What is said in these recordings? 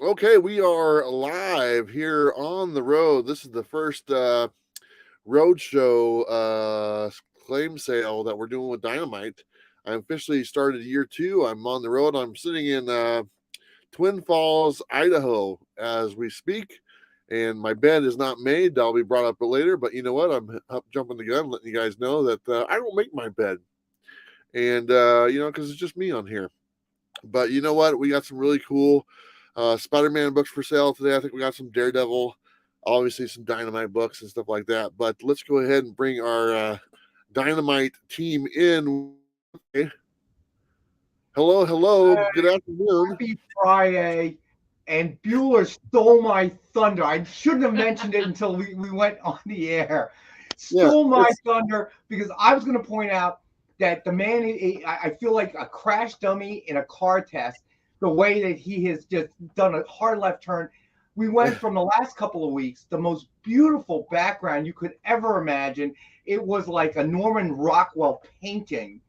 Okay, we are live here on the road. This is the first road show claim sale that we're doing with Dynamite. I officially started year two. I'm on the road. I'm sitting in Twin Falls, Idaho, as we speak. And my bed is not made. That'll be brought up later. But you know what? I'm up jumping the gun, letting you guys know that I don't make my bed. And, because it's just me on here. But you know what? We got some really cool Spider-Man books for sale today. I think we got some Daredevil, obviously some Dynamite books and stuff like that. But let's go ahead and bring our Dynamite team in. Okay. Hello, hello. Good afternoon. Happy Friday. And Bueller stole my thunder. I shouldn't have mentioned it until we went on the air. Yeah, Stole my thunder because I was going to point out that the man, I feel like a crash dummy in a car test, the way that he has just done a hard left turn. We went from the last couple of weeks, the most beautiful background you could ever imagine. It was like a Norman Rockwell painting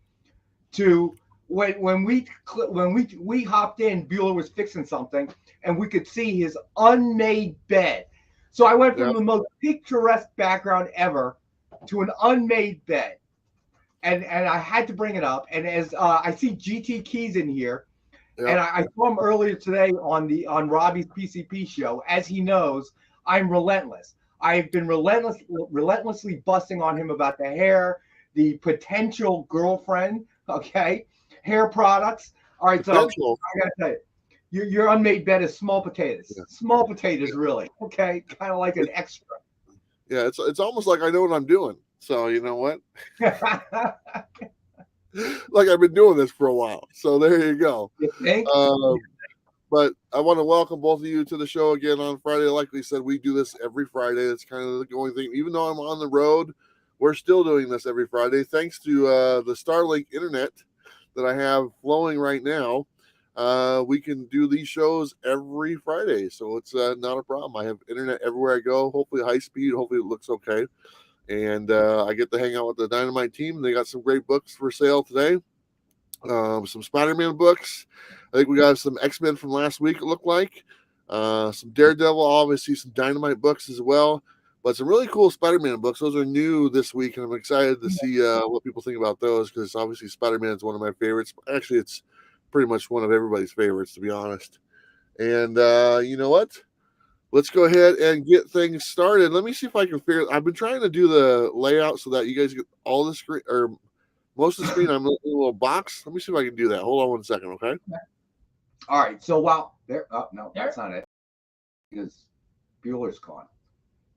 to when we hopped in, Bueller was fixing something, and we could see his unmade bed. So I went from yep, the most picturesque background ever to an unmade bed, and I had to bring it up. And as I see GT Keys in here, and yep. I saw him earlier today on Robbie's PCP show. As he knows, I'm relentless. I've been relentlessly busting on him about the hair, the potential girlfriend. Okay, hair products. All right, so Potential. I gotta tell you, your unmade bed is small potatoes. Yeah. Small potatoes, really. Okay, kind of like an extra. Yeah, it's almost like I know what I'm doing. So you know what? Like I've been doing this for a while. So there you go. You think? Um, But I want to welcome both of you to the show again on Friday. Like we said, we do this every Friday. It's kind of the going thing. Even though I'm on the road, we're still doing this every Friday. Thanks to the Starlink internet that I have flowing right now, we can do these shows every Friday. So it's not a problem. I have internet everywhere I go. Hopefully high speed. Hopefully it looks okay. And I get to hang out with the Dynamite team. They got some great books for sale today. Some Spider-Man books. I think we got some X-Men from last week. It looked like some Daredevil, obviously some Dynamite books as well. But some really cool Spider-Man books. Those are new this week, and I'm excited to see what people think about those because obviously Spider-Man is one of my favorites. Actually, it's pretty much one of everybody's favorites, to be honest. And you know what? Let's go ahead and get things started. Let me see if I can figure. I've been trying to do the layout so that you guys get all the screen or most of the screen. I'm in a little box. Let me see if I can do that. Hold on 1 second, okay? All right. So while there, oh no, that's not it. Because Bueller's gone.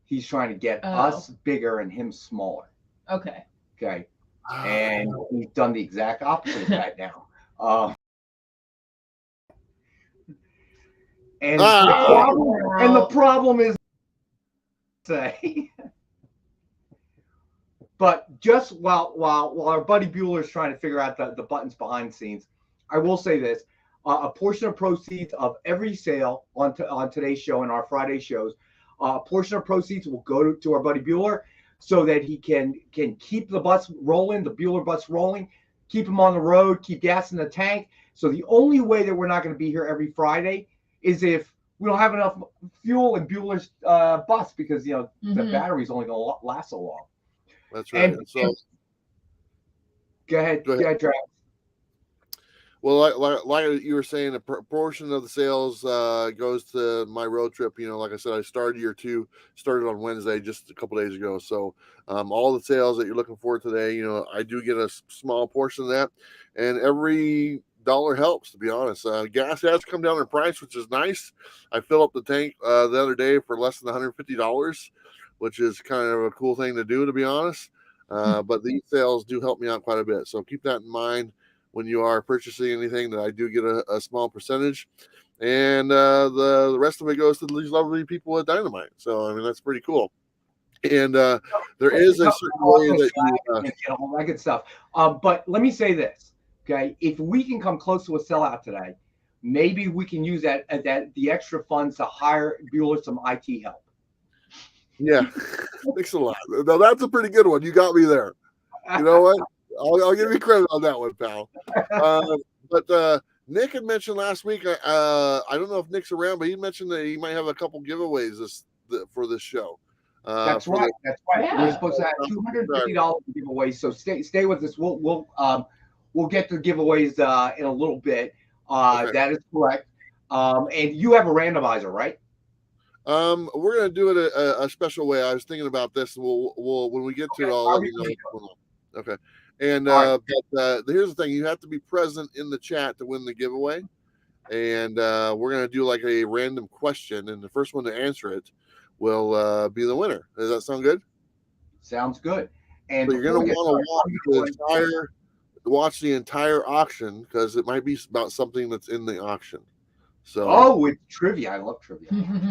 He's trying to get us bigger and him smaller. Okay. Okay. And he's done the exact opposite of that now. And the problem is say. But just while our buddy Bueller is trying to figure out the buttons behind the scenes, I will say this: a portion of proceeds of every sale on today's show and our Friday shows, a portion of proceeds will go to our buddy Bueller, so that he can keep the bus rolling, the Bueller bus rolling, keep him on the road, keep gas in the tank. So the only way that we're not going to be here every Friday is if we don't have enough fuel in Bueller's bus because the battery's only going to last so long. That's right. So go ahead, Travis. Well, like you were saying, a portion of the sales goes to my road trip. Like I said, I started year two, started on Wednesday, just a couple days ago. So all the sales that you're looking for today, I do get a small portion of that, and every dollar helps. To be honest, gas has come down in price, which is nice. I filled up the tank the other day for less than $150, which is kind of a cool thing to do, to be honest. But these sales do help me out quite a bit. So keep that in mind when you are purchasing anything, that I do get a small percentage. And the rest of it goes to these lovely people at Dynamite. So, I mean, that's pretty cool. And there is a certain way that you... all that good stuff. But let me say this, okay? If we can come close to a sellout today, maybe we can use that the extra funds to hire Bueller some IT help. Yeah, thanks a lot. Now that's a pretty good one. You got me there. You know what? I'll give you credit on that one, pal. But Nick had mentioned last week. I don't know if Nick's around, but he mentioned that he might have a couple giveaways for this show. That's right. That's right. Yeah. We're supposed to have $250 giveaways. So stay with us. We'll get to giveaways in a little bit. Okay. That is correct. And you have a randomizer, right? We're gonna do it a special way. I was thinking about this. We'll when we get to it, I'll let you know what's going on. Okay. And but here's the thing: you have to be present in the chat to win the giveaway. And we're gonna do like a random question, and the first one to answer it will be the winner. Does that sound good? Sounds good. And so you're gonna want to watch the entire auction because it might be about something that's in the auction. So with trivia. I love trivia.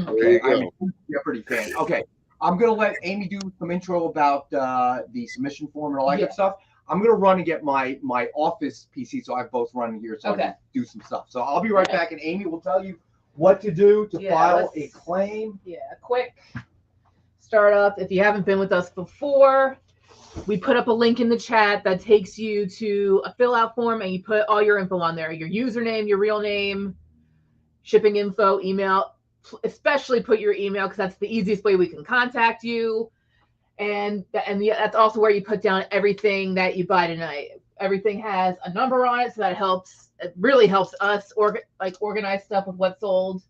Okay, I'm a Jeopardy fan. Okay, I'm gonna let Amy do some intro about the submission form and all that good stuff. I'm gonna run and get my office PC, so I have both running here, so I can do some stuff. So I'll be right back, and Amy will tell you what to do to file a claim. Yeah, quick startup. If you haven't been with us before, we put up a link in the chat that takes you to a fill out form, and you put all your info on there: your username, your real name, shipping info, email. Especially put your email because that's the easiest way we can contact you. And that's also where you put down everything that you buy tonight. Everything has a number on it, so that it really helps us organize stuff with what's sold.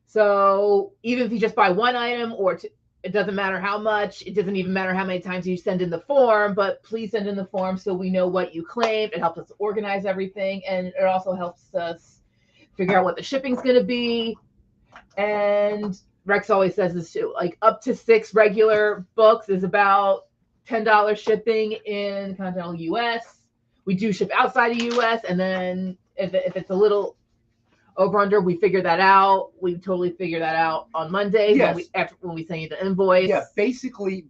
So even if you just buy one item or two, it doesn't matter how much. It doesn't even matter how many times you send in the form, but please send in the form so we know what you claimed. It helps us organize everything, and it also helps us figure out what the shipping's going to be. And Rex always says this too, like up to 6 regular books is about $10 shipping in continental US. We do ship outside of US, and then if it's a little over under, we figure that out. We totally figure that out on Monday when we send you the invoice. Yeah, basically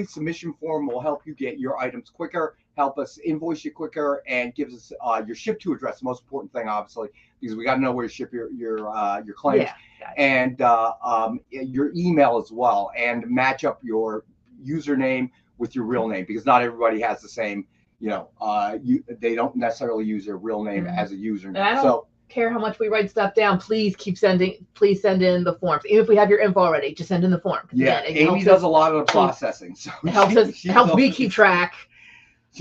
submission form will help you get your items quicker, help us invoice you quicker, and gives us your ship to address, the most important thing, obviously, because we got to know where to ship your claims, and your email as well, and match up your username with your real name, because not everybody has the same, they don't necessarily use their real name as a username. And I don't care how much we write stuff down. Please send in the forms. Even if we have your info already, just send in the form. Yeah, Amy does a lot of the processing, so it helps me keep track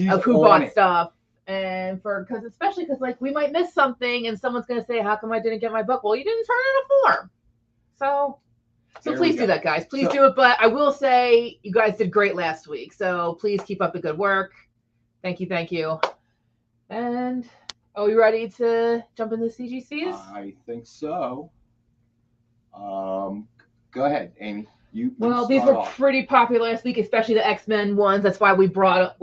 of who bought stuff. And especially because like we might miss something and someone's going to say, how come I didn't get my book? Well, you didn't turn in a form. So please do that, guys. Please do it. But I will say you guys did great last week. So please keep up the good work. Thank you. And are we ready to jump into CGCs? I think so. Go ahead, Amy. These were pretty popular last week, especially the X-Men ones. That's why we brought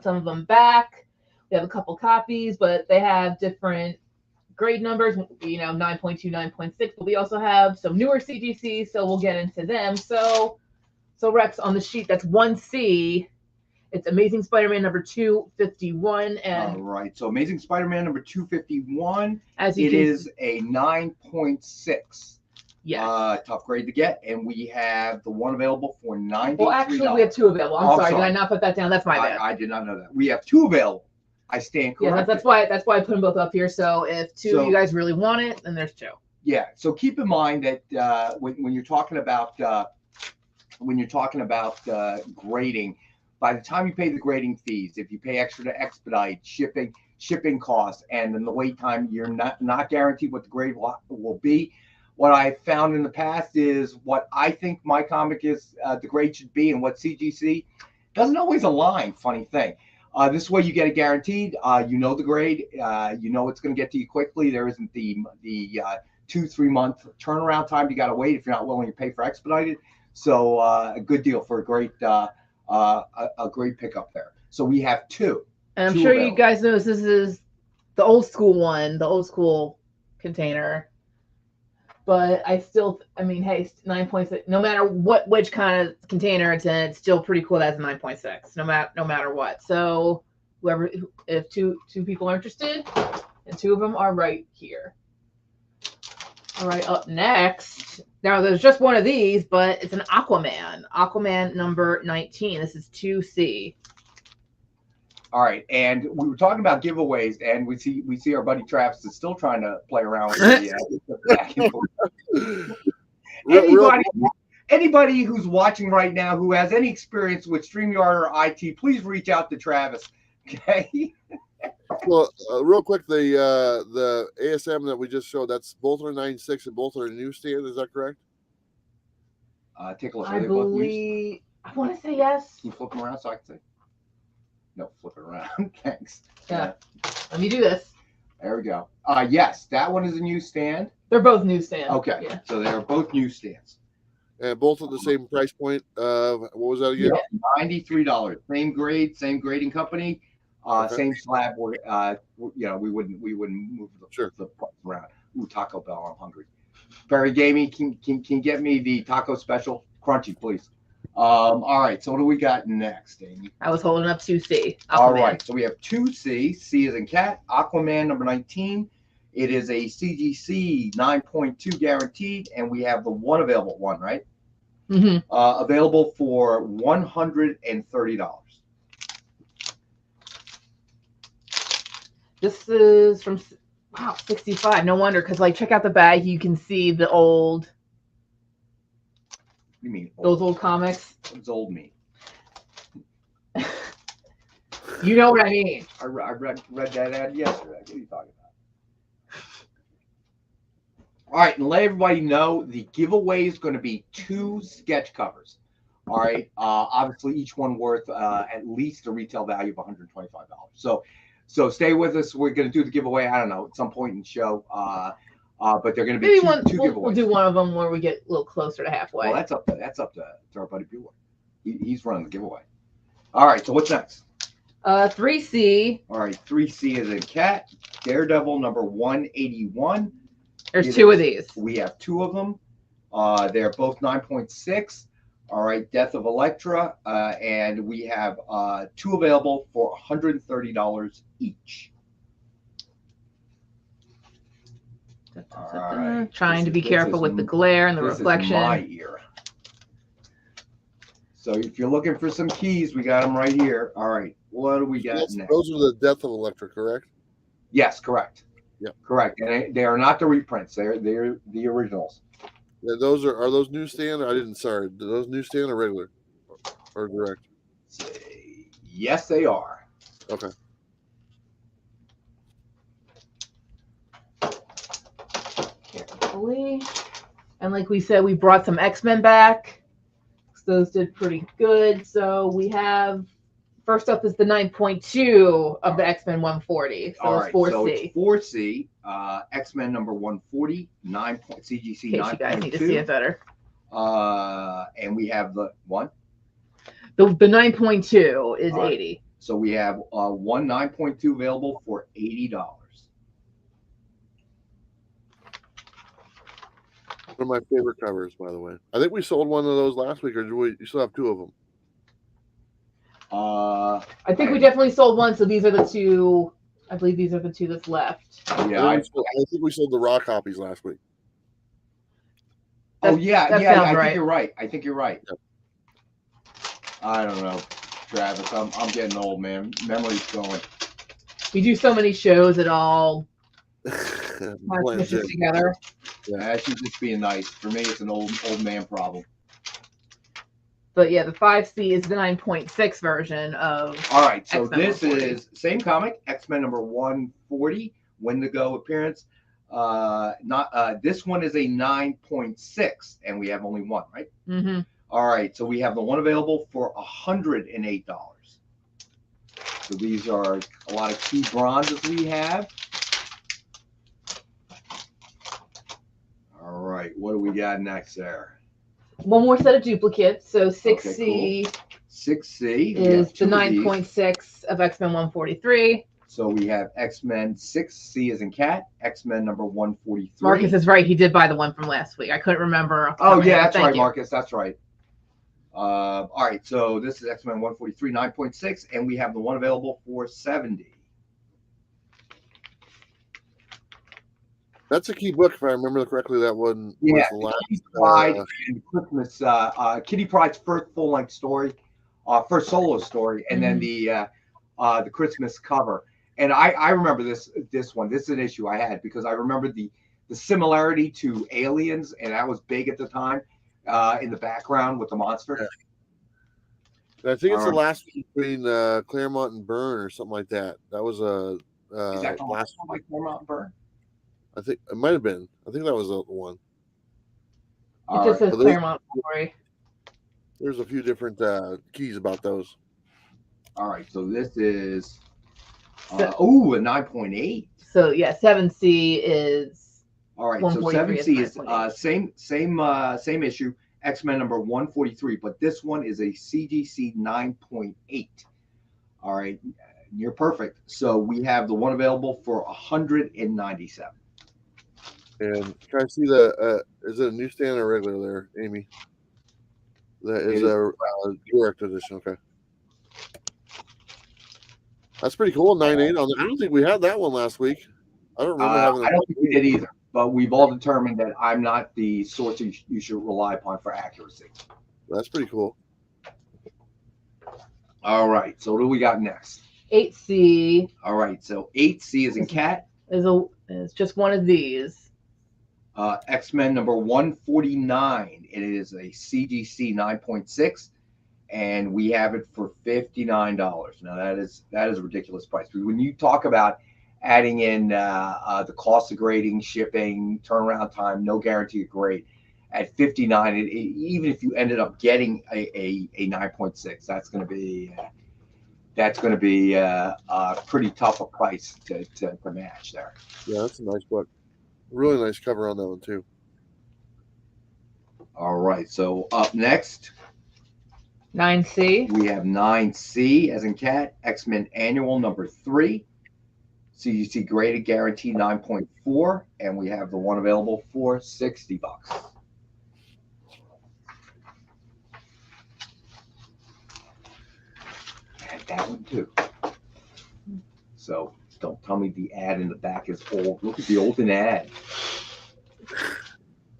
some of them back. We have a couple copies, but they have different grade numbers, 9.2, 9.6, but we also have some newer CGCs, so we'll get into them. So Rex, on the sheet, that's 1C. It's Amazing Spider-Man number 251. And all right, so Amazing Spider-Man number 251. It is a 9.6. Yes. Tough grade to get, and we have the one available for $93. Well, actually, we have 2 available. I'm sorry. Did I not put that down? That's my bad. I did not know that. We have 2 available. I stand corrected. Yeah, that's why I put them both up here. So if 2 of you guys really want it, then there's 2. Yeah. So keep in mind that when you're talking about grading, by the time you pay the grading fees, if you pay extra to expedite, shipping costs, and then the wait time, you're not guaranteed what the grade will be. What I found in the past is what I think my comic is the grade should be, and what CGC doesn't always align. Funny thing. This way you get it guaranteed. The grade. It's going to get to you quickly. There isn't the 2-3 month turnaround time you got to wait if you're not willing to pay for expedited. So a good deal for a great pickup there. So we have 2. And I'm sure you guys know this is the old school one, the old school container. But hey, 9.6. No matter which kind of container it's in, it's still pretty cool. That's 9.6. No matter what. So if two people are interested, and 2 of them are right here. All right, up next. Now there's just one of these, but it's an Aquaman. Aquaman number 19. This is 2C. All right, and we were talking about giveaways, and we see our buddy Travis is still trying to play around with the back and forth. Anybody who's watching right now who has any experience with StreamYard or IT, please reach out to Travis. Okay. Well, real quick, the ASM that we just showed, that's both are 9.6 and both are a newsstand. Is that correct? Take a look. I believe. I want to say yes. Can you flip them around so I can say? No, flip it around. Thanks. Yeah. Let me do this. There we go. Yes, that one is a newsstand. They're both newsstands. Okay. Yeah. So they're both newsstands. And both at the same price point. What was that again? Yeah, $93. Same grade, same grading company, same slab. We wouldn't move the price around. Ooh, Taco Bell, I'm hungry. Perry Gaming, can get me the taco special crunchy, please. All right, so what do we got next, Amy? I was holding up 2C. Aquaman. All right, so we have 2C. C as in cat. Aquaman number 19. It is a CGC 9.2 guaranteed, and we have the one available one, right? Mm-hmm. Available for $130. This is from 65. No wonder, because check out the bag. You can see the old. What do you mean? Those old comics. What's old mean? You know what I mean. I read that ad yesterday. What are you talking about? All right, and let everybody know the giveaway is going to be 2 sketch covers. All right, obviously each one worth at least a retail value of $125. So stay with us. We're going to do the giveaway. I don't know, at some point in the show. But they're going to be two giveaways. We'll do one of them where we get a little closer to halfway. Well, that's up to our buddy Bueller. He's running the giveaway. All right, so what's next? 3C. All right, 3C is in cat. Daredevil number 181. There's 2 of these. We have 2 of them. They're both 9.6. All right, Death of Elektra, and we have 2 available for $130 each. All right. Trying to be careful with the glare and the reflection. This is my ear. So if you're looking for some keys, we got them right here. All right, what do we got next? Those are the Death of Elektra, correct? Yes, correct. Yeah, correct. And they are not the reprints. They're the originals. Yeah, those are those newsstand? I didn't. Sorry, are those newsstand or regular or direct? Yes, they are. Okay. Carefully, and like we said, we brought some X-Men back. Those did pretty good. So we have. First up is the 9.2 of the X-Men 140. So all it's 4C. So it's 4C, X-Men number 140, CGC 9.2. In case you guys need to see it better. And we have the one? The 9.2 is 80. So we have one 9.2 available for $80. One of my favorite covers, by the way. I think we sold one of those last week, or do we? You still have 2 of them? I think we definitely sold one, so these are the 2. I believe these are the 2 that's left. Yeah, I think we sold the raw copies last week. I think you're right. I think you're right. Yep. I don't know, Travis. I'm getting old, man. Memory's going. We do so many shows, it all meshes together. Yeah, that's just being nice. For me, it's an old man problem. But yeah, the 5C is the 9.6 version of. All right, so X-Men this 140. is same comic, X-Men number 140, Wendigo appearance. This one is a 9.6, and we have only one, right? Mm-hmm. All right, so we have the one available for $108. So these are a lot of key bronzes we have. All right, what do we got next there? One more set of duplicates. So 6C okay, cool. 6C is the 9.6 of X-Men 143. So we have X-Men 6C as in cat, X-Men number 143. Marcus is right. He did buy the one from last week. I couldn't remember. Oh, yeah, that's right, Marcus. That's right. All right, so this is X-Men 143, 9.6, and we have the one available for $70. That's a key book, if I remember correctly. That one was the last. Kitty Pryde and Christmas. Kitty Pryde's first full-length story, first solo story, and then the the Christmas cover. And I remember this one. This is an issue I had because I remember the similarity to Aliens, and that was big at the time in the background with the monster. Yeah. I think it's the last one between Claremont and Byrne or something like that. That was a Is that the last one like Claremont and Byrne? I think it might have been. I think that was the one. It just says Claremont story. There's a few different keys about those. All right, so this is a 9.8. So yeah, 7C is all right. So 7C is same issue, X-Men number 143, but this one is a CGC 9.8. All right, you're perfect. So we have the one available for 197. And can I see the? Is it a newsstand or regular there, Amy? That is a direct edition. Okay, that's pretty cool. 9.8 on. I don't think we had that one last week. I don't remember having. I don't think we did either. But we've all determined that I'm not the source you should rely upon for accuracy. That's pretty cool. All right. So what do we got next? 8C. All right. So 8C is in cat. Is just one of these. X-Men number 149. It is a CGC 9.6, and we have it for $59. Now that is a ridiculous price. When you talk about adding in the cost of grading, shipping, turnaround time, no guarantee of grade, at $59, even if you ended up getting a 9.6, that's going to be a pretty tough a price to match there. Yeah, that's a nice book. Really nice cover on that one too. All right, so up next, 9C. we have 9C as in cat, X-Men Annual number 3, CGC graded guarantee 9.4, and we have the one available for $60. And that one too. So don't tell me the ad in the back is old. Look at the olden ad.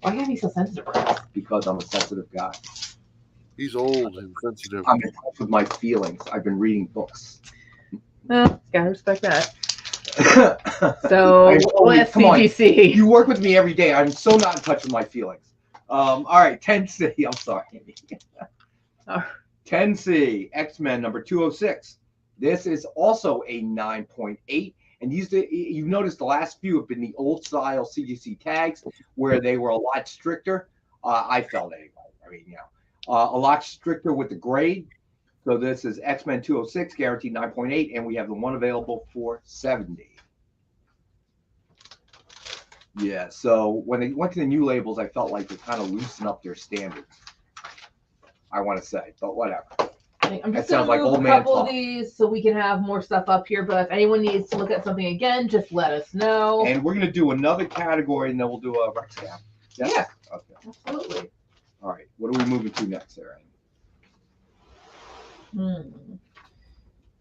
Why can't you be so sensitive? Because I'm a sensitive guy. He's old and sensitive. I'm in touch with my feelings. I've been reading books. Gotta respect that. So come on. CGC. You work with me every day. I'm so not in touch with my feelings. All right, 10C. I'm sorry. 10C, X-Men number 206. This is also a 9.8. And you've noticed the last few have been the old style CGC tags where they were a lot stricter. I felt anyway. I mean, a lot stricter with the grade. So this is X-Men 206, guaranteed 9.8, and we have the one available for $70. Yeah, so when they went to the new labels, I felt like they kind of loosened up their standards. I want to say, but whatever. I'm just going to move a couple of these so we can have more stuff up here. But if anyone needs to look at something again, just let us know. And we're going to do another category, and then we'll do a Rex Cam. Yeah, okay. Absolutely. All right, what are we moving to next, Aaron?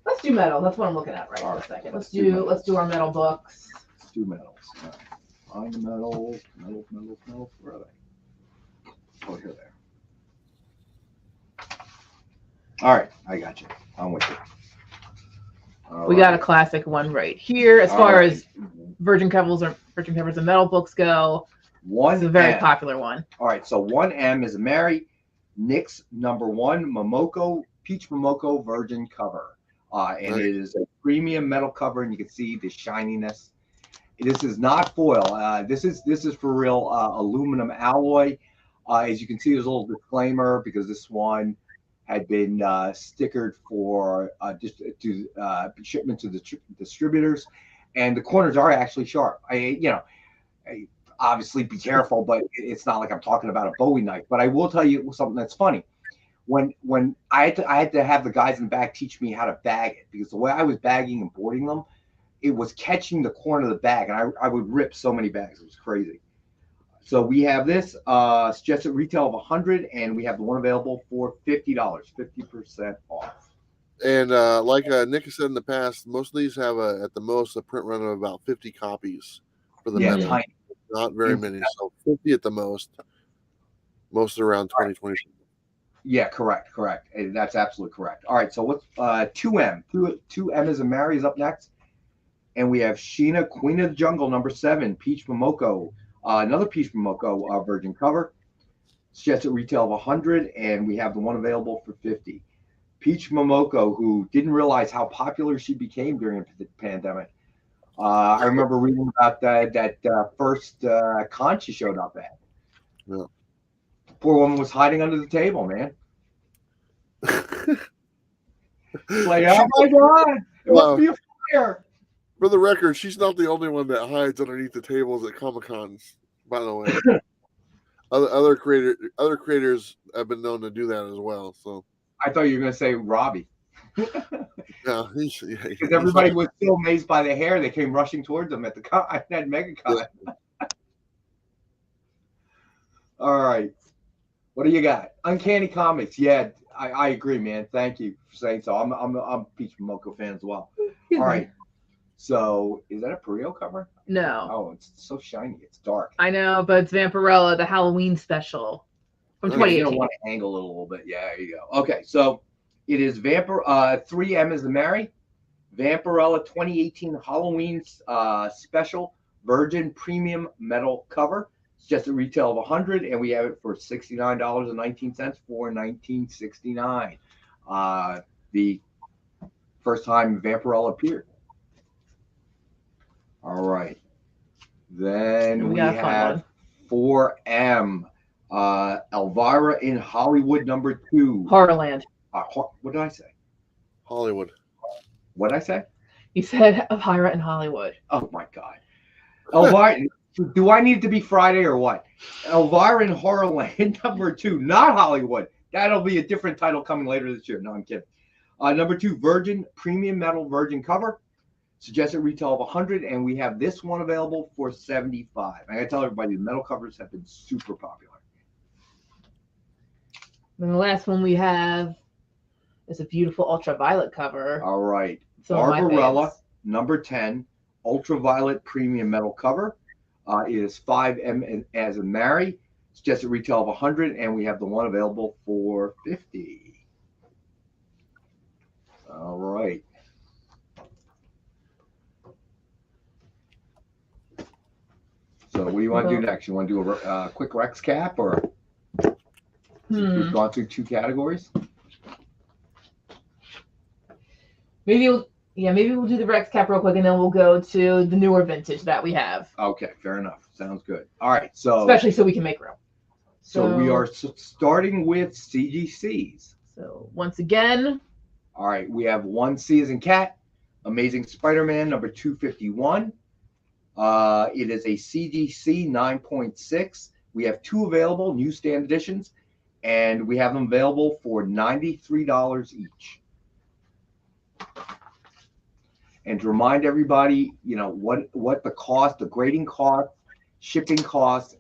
Let's do metal. That's what I'm looking at for a second. Let's do our metal books. Let's do metals. All right. Find the metals. Where are they? Oh, here they are. All right, I got you. I'm with you. We got a classic one right here. As far as Virgin covers and metal books go, it's a very popular one. All right, so 1M is a Mary Nix number 1 Peach Momoko Virgin cover. And it is a premium metal cover, and you can see the shininess. This is not foil. This is for real aluminum alloy. As you can see, there's a little disclaimer because this one had been stickered for shipment to the distributors, and the corners are actually sharp. Obviously be careful, but it's not like I'm talking about a Bowie knife. But I will tell you something that's funny. When I had to have the guys in the back teach me how to bag it, because the way I was bagging and boarding them, it was catching the corner of the bag, and I would rip so many bags. It was crazy. So we have this suggested retail of $100, and we have the one available for $50, 50% off. And like Nick has said in the past, most of these have at the most a print run of about 50 copies for the metal. Tiny. Not very many, so 50 at the most. Most are around 20, 20. Yeah, correct. That's absolutely correct. All right, so what's 2M? 2M is a Mary is up next. And we have Sheena, Queen of the Jungle, number 7, Peach Momoko. Another Peach Momoko virgin cover. Suggested retail of 100, and we have the one available for 50. Peach Momoko, who didn't realize how popular she became during the pandemic. I remember reading about that first con she showed up at. Yeah. Poor woman was hiding under the table, man. It's like, oh my God, it must be a fire. For the record, she's not the only one that hides underneath the tables at Comic-Cons, by the way. other creators have been known to do that as well. So I thought you were going to say Robbie. Yeah, because everybody was so amazed by the hair, they came rushing towards them at MegaCon. Yeah. All right, what do you got? Uncanny Comics. Yeah, I agree, man. Thank you for saying so. I'm a Peach Momoko fan as well. All right. So, is that a Perio cover? No. Oh, it's so shiny. It's dark. I know, but it's Vampirella, the Halloween special from 2018. You're going to want to angle it a little bit. Yeah, there you go. Okay, so it is 3M is the Mary. Vampirella 2018 Halloween special Virgin Premium Metal cover. It's just a retail of 100, and we have it for $69.19 for $19.69. The first time Vampirella appeared. All right. Then we have 4M. Elvira in Hollywood, number 2. Horrorland. What did I say? Hollywood. What did I say? You said Elvira in Hollywood. Oh, my God. Elvira, do I need to be Friday or what? Elvira in Horrorland, number 2. Not Hollywood. That'll be a different title coming later this year. No, I'm kidding. Number 2, Virgin Premium Metal Virgin cover. Suggested retail of 100, and we have this one available for 75. I gotta tell everybody, the metal covers have been super popular. And the last one we have is a beautiful ultraviolet cover. All right, Barbarella, number 10, ultraviolet premium metal cover. It is 5M as a Mary. Suggested retail of 100, and we have the one available for 50. All right. So what do you want to do next? You want to do a quick Rex cap, or we've gone through 2 categories? Maybe we'll do the Rex cap real quick, and then we'll go to the newer vintage that we have. Okay, fair enough. Sounds good. All right, so especially so we can make room. So we are starting with CGCs. So once again, all right, we have 1C as in cat, Amazing Spider-Man number 251. It is a CGC 9.6. We have 2 available newsstand editions, and we have them available for $93 each. And to remind everybody, what the cost, the grading cost, shipping costs,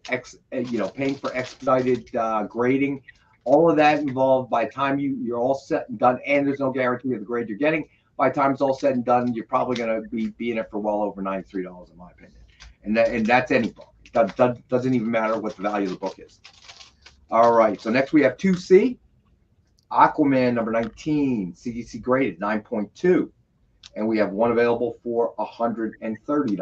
paying for expedited grading, all of that involved. By the time you're all set and done, and there's no guarantee of the grade you're getting. By the time it's all said and done, you're probably going to be in it for well over $93, in my opinion. And that's any book. It doesn't even matter what the value of the book is. All right. So next we have 2C, Aquaman number 19, CGC graded 9.2, and we have one available for $130.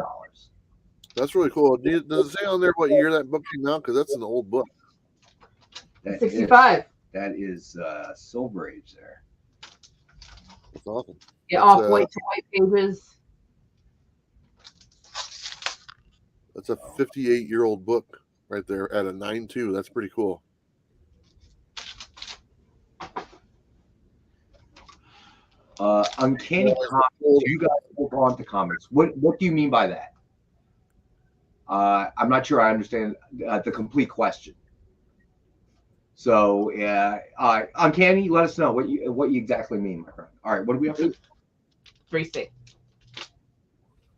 That's really cool. Does it say on there what year that book came out? Because that's an old book. 65. That is Silver Age there. That's awesome. Yeah, off white to white pages. That's a 58-year-old book right there at a 9.2. That's pretty cool. Uncanny Comics. You guys hold on to comics. What do you mean by that? I'm not sure I understand the complete question. So, Uncanny, let us know what you exactly mean, my friend. All right, what do we have to? 3C.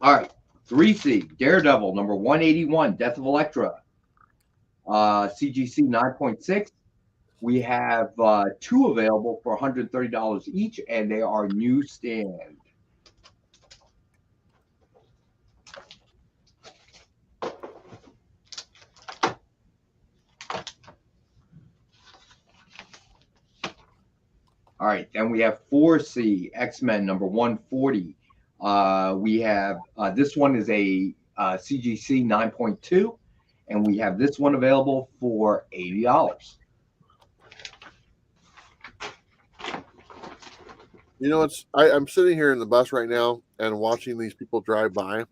All right, 3C, Daredevil, number 181, Death of Elektra, CGC 9.6. We have 2 available for $130 each, and they are newsstand. All right, then we have 4C X-Men number 140. We have this one is a CGC 9.2, and we have this one available for $80. You know, I'm sitting here in the bus right now and watching these people drive by,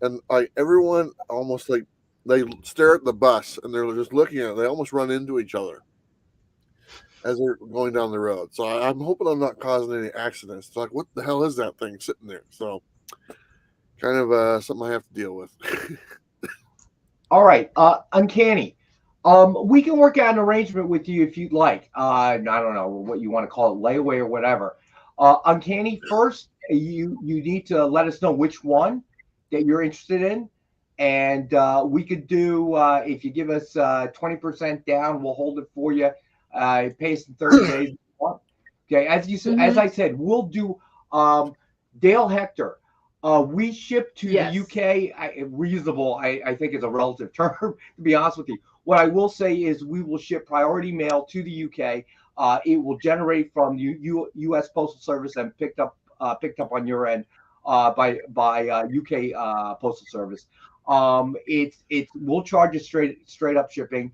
and like everyone almost like they stare at the bus and they're just looking at it. They almost run into each other as they're going down the road. So I'm hoping I'm not causing any accidents. It's like, what the hell is that thing sitting there? So kind of something I have to deal with. All right, Uncanny. We can work out an arrangement with you if you'd like. I don't know what you want to call it, layaway or whatever. Uncanny, first, you need to let us know which one that you're interested in. And we could do, if you give us 20% down, we'll hold it for you. Pay us in 30 days. Okay, as I said, we'll do Dale Hector. We ship to the UK. Reasonable, I think, is a relative term, to be honest with you. What I will say is we will ship priority mail to the UK. It will generate from the U.S. Postal Service and picked up on your end by UK Postal Service. We'll charge you straight up shipping,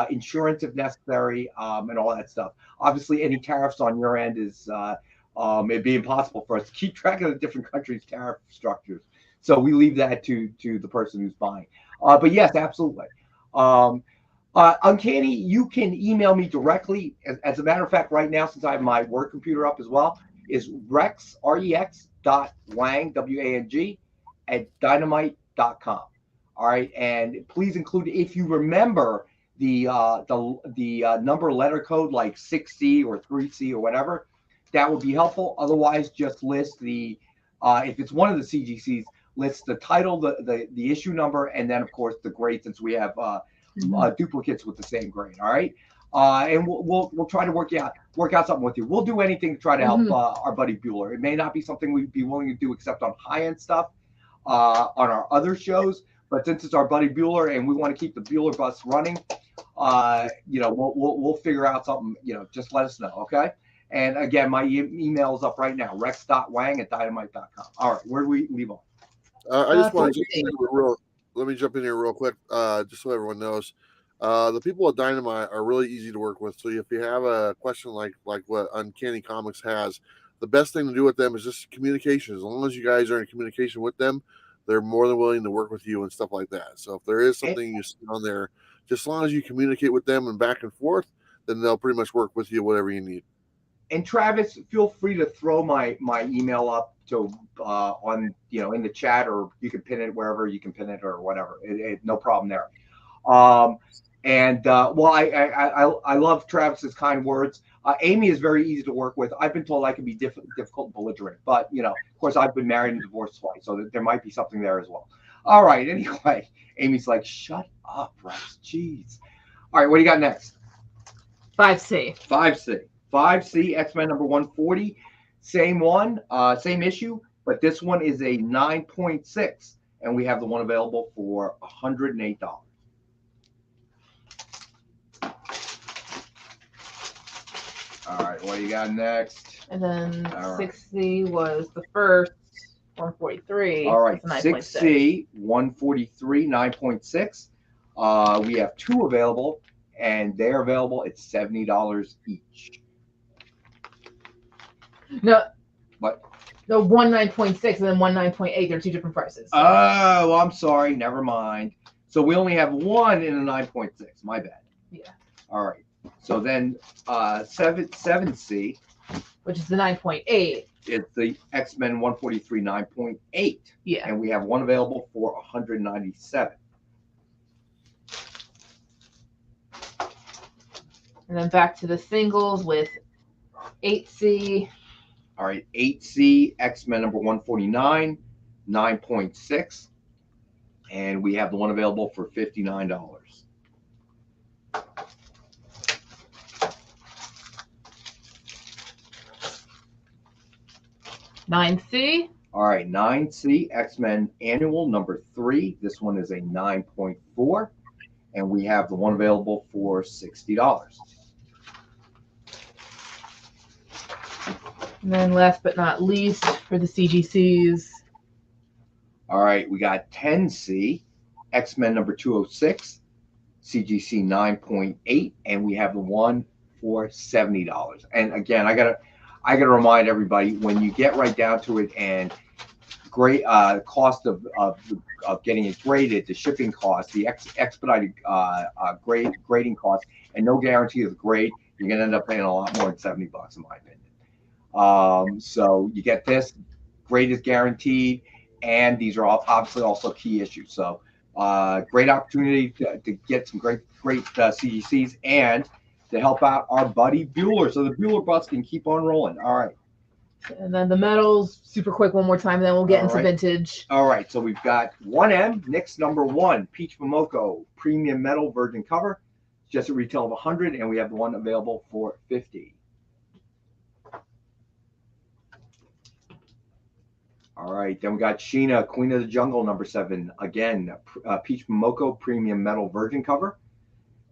insurance if necessary, and all that stuff. Obviously, any tariffs on your end is it'd be impossible for us to keep track of the different countries' tariff structures. So we leave that to the person who's buying. But yes, absolutely. Uncanny, you can email me directly. As a matter of fact, right now, since I have my work computer up as well, is Rex, Rex.Wang, W-A-N-G, at dynamite.com. All right. And please include, if you remember the number letter code like 6C or 3C or whatever, that would be helpful. Otherwise, just list the, if it's one of the CGCs, list the title, the issue number, and then, of course, the grade, since we have duplicates with the same grade. All right. And we'll try to work out something with you. We'll do anything to try to help our buddy Bueller. It may not be something we'd be willing to do except on high-end stuff on our other shows. But since it's our buddy Bueller and we want to keep the Bueller bus running, we'll figure out something. Just let us know, okay? And again, my email is up right now, rex.wang at dynamite.com. All right, where do we leave on? I just want to let me jump in here real quick, just so everyone knows. The people at Dynamite are really easy to work with. So if you have a question like what Uncanny Comics has, the best thing to do with them is just communication. As long as you guys are in communication with them, they're more than willing to work with you and stuff like that. So if there is something you see on there, just as long as you communicate with them and back and forth, then they'll pretty much work with you whatever you need. And Travis, feel free to throw my email up to on in the chat, or you can pin it wherever you can pin it or whatever. No problem there. I love Travis's kind words. Amy is very easy to work with. I've been told I can be difficult and belligerent, but of course, I've been married and divorced twice, so there might be something there as well. All right. Anyway, Amy's like, shut up, Rex. Jeez. All right. What do you got next? 5C. 5C X-Men number 140. Same one, same issue, but this one is a 9.6, and we have the one available for $108. All right, what do you got next? And then 6C was the first 143. All right, 6C 143 9.6. We have two available, and they're available at $70 each. No. What? No, one 9.6 and then one 9.8. They're two different prices. Oh, I'm sorry. Never mind. So we only have one in a 9.6. My bad. Yeah. All right. So then 7C, which is the 9.8. It's the X-Men 143 9.8. Yeah. And we have one available for $197. And then back to the singles with 8C. All right, 8C, X-Men number 149, 9.6. And we have the one available for $59. $9C. All right, 9C, X-Men Annual number 3. This one is a 9.4. And we have the one available for $60. And then last but not least, for the CGCs. All right, we got 10C, X-Men number 206, CGC 9.8, and we have the one for $70. And again, I gotta remind everybody, when you get right down to it, and great cost of getting it graded, the shipping cost, the expedited grading cost, and no guarantee of the grade, you're gonna end up paying a lot more than $70, in my opinion. So you get this, grade is guaranteed, and these are obviously also key issues. So great opportunity to get some great CGCs and to help out our buddy Bueller, so the Bueller bus can keep on rolling. All right. And then the metals, super quick one more time, then we'll get into vintage. All right, so we've got 1M, Nick's number 1, Peach Momoko, premium metal virgin cover, just a retail of 100, and we have the one available for 50. All right, then we got Sheena, Queen of the Jungle, number 7, again, Peach Momoko, premium metal virgin cover,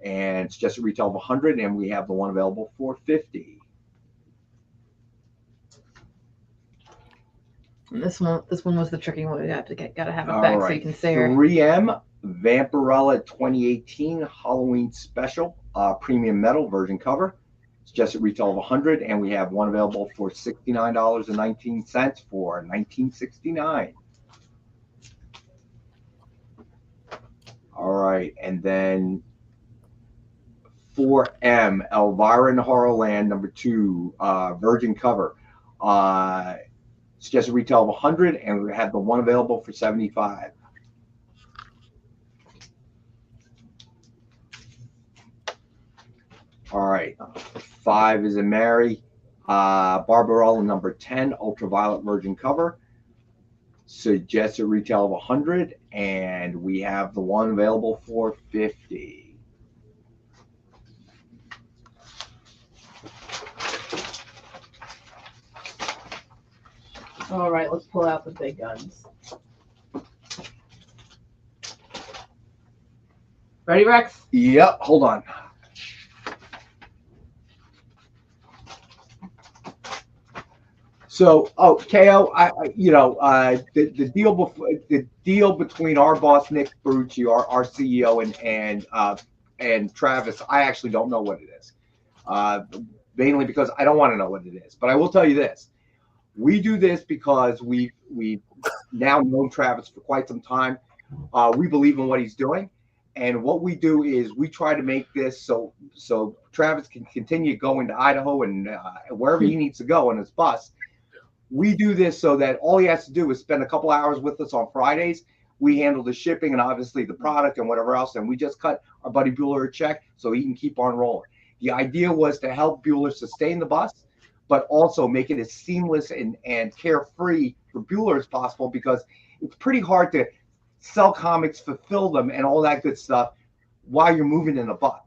and it's just a retail of 100, and we have the one available for 50. And this one was the tricky one. We have to gotta have it back so you can say her. 3M Vampirella 2018 Halloween Special, premium metal virgin cover. It's just a retail of 100, and we have one available for $69.19 for $19.69. All right, and then 4M Elvira in Horrorland number 2 virgin cover. It's just a retail of 100, and we have the one available for 75. All right, 5 is a Mary, Barbarella number 10, ultraviolet virgin cover. Suggested retail of 100, and we have the one available for 50. All right, let's pull out the big guns. Ready, Rex? Yep, hold on. So, KO, the deal between our boss Nick Barucci, our CEO, and Travis, I actually don't know what it is, mainly because I don't want to know what it is. But I will tell you this: we do this because we've now known Travis for quite some time. We believe in what he's doing, and what we do is we try to make this so Travis can continue going to Idaho and wherever he needs to go on his bus. We do this so that all he has to do is spend a couple hours with us on Fridays. We handle the shipping and obviously the product and whatever else, and we just cut our buddy Bueller a check so he can keep on rolling. The idea was to help Bueller sustain the bus, but also make it as seamless and carefree for Bueller as possible, because it's pretty hard to sell comics, fulfill them, and all that good stuff while you're moving in a bus.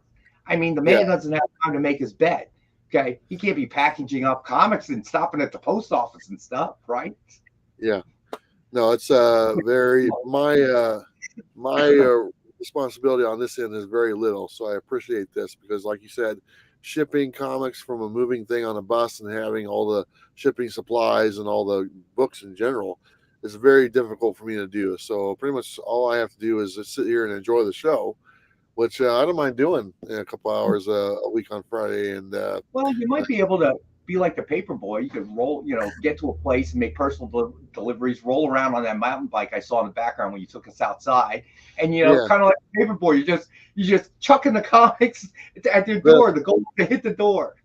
I mean, the man doesn't have time to make his bed. Okay, he can't be packaging up comics and stopping at the post office and stuff, right? Yeah, no, it's very my responsibility on this end is very little, so I appreciate this, because, like you said, shipping comics from a moving thing on a bus and having all the shipping supplies and all the books in general is very difficult for me to do. So pretty much all I have to do is just sit here and enjoy the show, which I don't mind doing in a couple hours a week on Friday. And well, you might be able to be like the paper boy. You could roll, get to a place and make personal deliveries, roll around on that mountain bike I saw in the background when you took us outside, and kind of like the paper boy, you just chucking the comics at your door. The goal is to hit the door.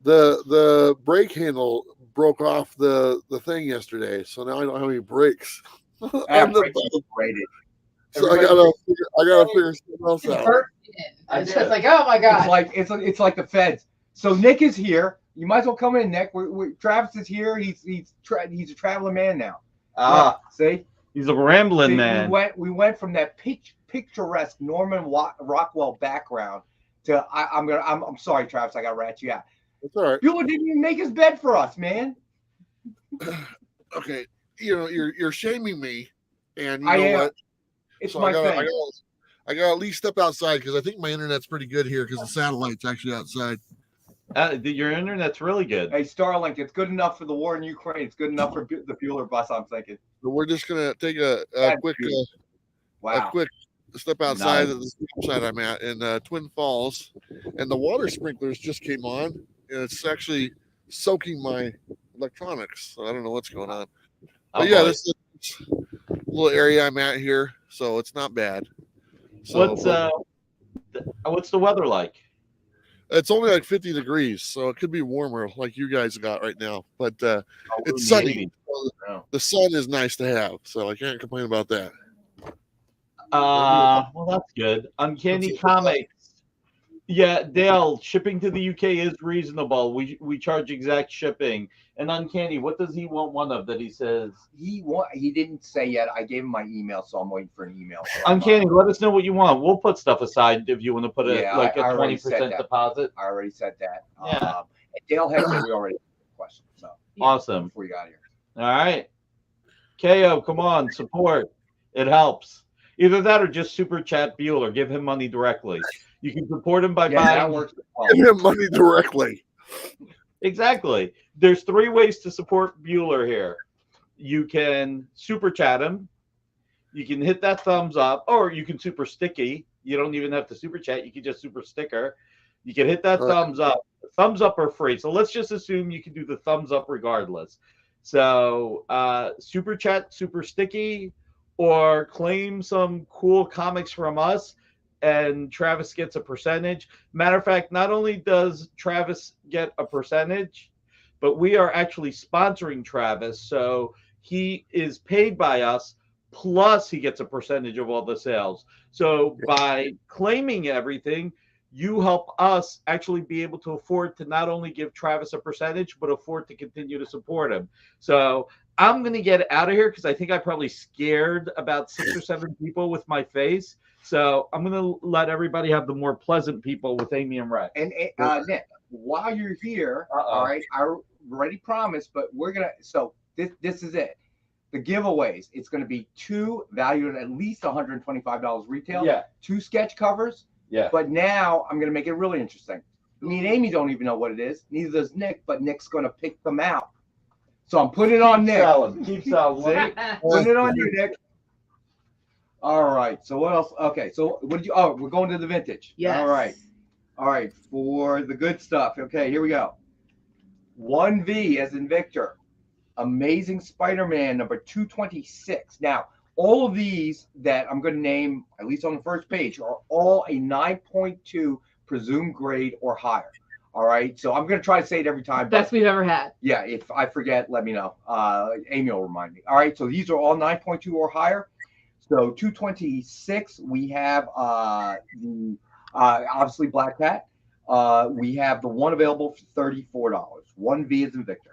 The brake handle broke off the thing yesterday, so now I don't have any brakes. So I gotta figure something else out. It's just like, oh my god! It's like the feds. So Nick is here. You might as well come in, Nick. Travis is here. He's a traveling man now. See, he's a rambling man. We went from that picturesque Norman Rockwell background to I'm sorry, Travis. I got to rat you out. That's all right. Bueller didn't even make his bed for us, man. Okay, you're shaming me, and you know what? It's so my thing. I got to at least step outside, because I think my internet's pretty good here, because the satellite's actually outside. Your internet's really good. Hey, Starlink, it's good enough for the war in Ukraine. It's good enough for the Bueller bus, I'm thinking. So we're just gonna take a quick Wow. a quick step outside Nice. of the site I'm at in Twin Falls, and the water sprinklers just came on, and it's actually soaking my electronics. So I don't know what's going on. But yeah, boy. this is a little area I'm at here, so it's not bad. So What's the weather like? it's only like 50 degrees, so it could be warmer like you guys got right now. But we're in it's the sunny. 80s. So Oh. the sun is nice to have, so I can't complain about that. Well, that's good. Uncanny Comics. Yeah, Dale, shipping to the UK is reasonable. We charge exact shipping. And Uncanny, what does he want one of that he says? He didn't say yet. I gave him my email, so I'm waiting for an email. from, Uncanny, let us know what you want. We'll put stuff aside if you want to put a Yeah, like I a already said 20% that. deposit. I already said that. Yeah. And Dale had said we already had a question. So Awesome. before you got here. All right. KO, come on, support. It helps. Either that or just super chat Bueller. Give him money directly. You can support him by Yeah, that buying. works. Give him money directly. Exactly. There's 3 ways to support Bueller here. You can super chat him. You can hit that thumbs up, or you can super sticky. You don't even have to super chat. You can just super sticker. You can hit that thumbs up. Thumbs up are free. So let's just assume you can do the thumbs up regardless. So super chat, super sticky, or claim some cool comics from us, and Travis gets a percentage. Matter of fact, not only does Travis get a percentage, but we are actually sponsoring Travis. So he is paid by us, plus he gets a percentage of all the sales. So by claiming everything, you help us actually be able to afford to not only give Travis a percentage, but afford to continue to support him. So I'm going to get out of here because I think I probably scared about 6 or 7 people with my face. So I'm going to let everybody have the more pleasant people with Amy and Rex. And Nick, while you're here, all right, I already promised, but we're gonna. So this is it. The giveaways. It's going to be 2 valued at least $125 retail. Yeah. 2 sketch covers. Yeah. But now I'm going to make it really interesting. Me and Amy don't even know what it is. Neither does Nick, but Nick's going to pick them out. So I'm putting it on Nick. Keep selling. Putting it on you, Nick. All right. So what else? Okay. So what did you? Oh, we're going to the vintage. Yes. All right. All right. For the good stuff. Okay. Here we go. 1V as in Victor. Amazing Spider-Man number 226. Now, all of these that I'm going to name, at least on the first page, are all a 9.2 presumed grade or higher. All right. So I'm going to try to say it every time. Best we've ever had. Yeah. If I forget, let me know. Amy will remind me. All right. So these are all 9.2 or higher. So 226, we have the obviously Black Cat. We have the one available for $34. 1V is in Victor.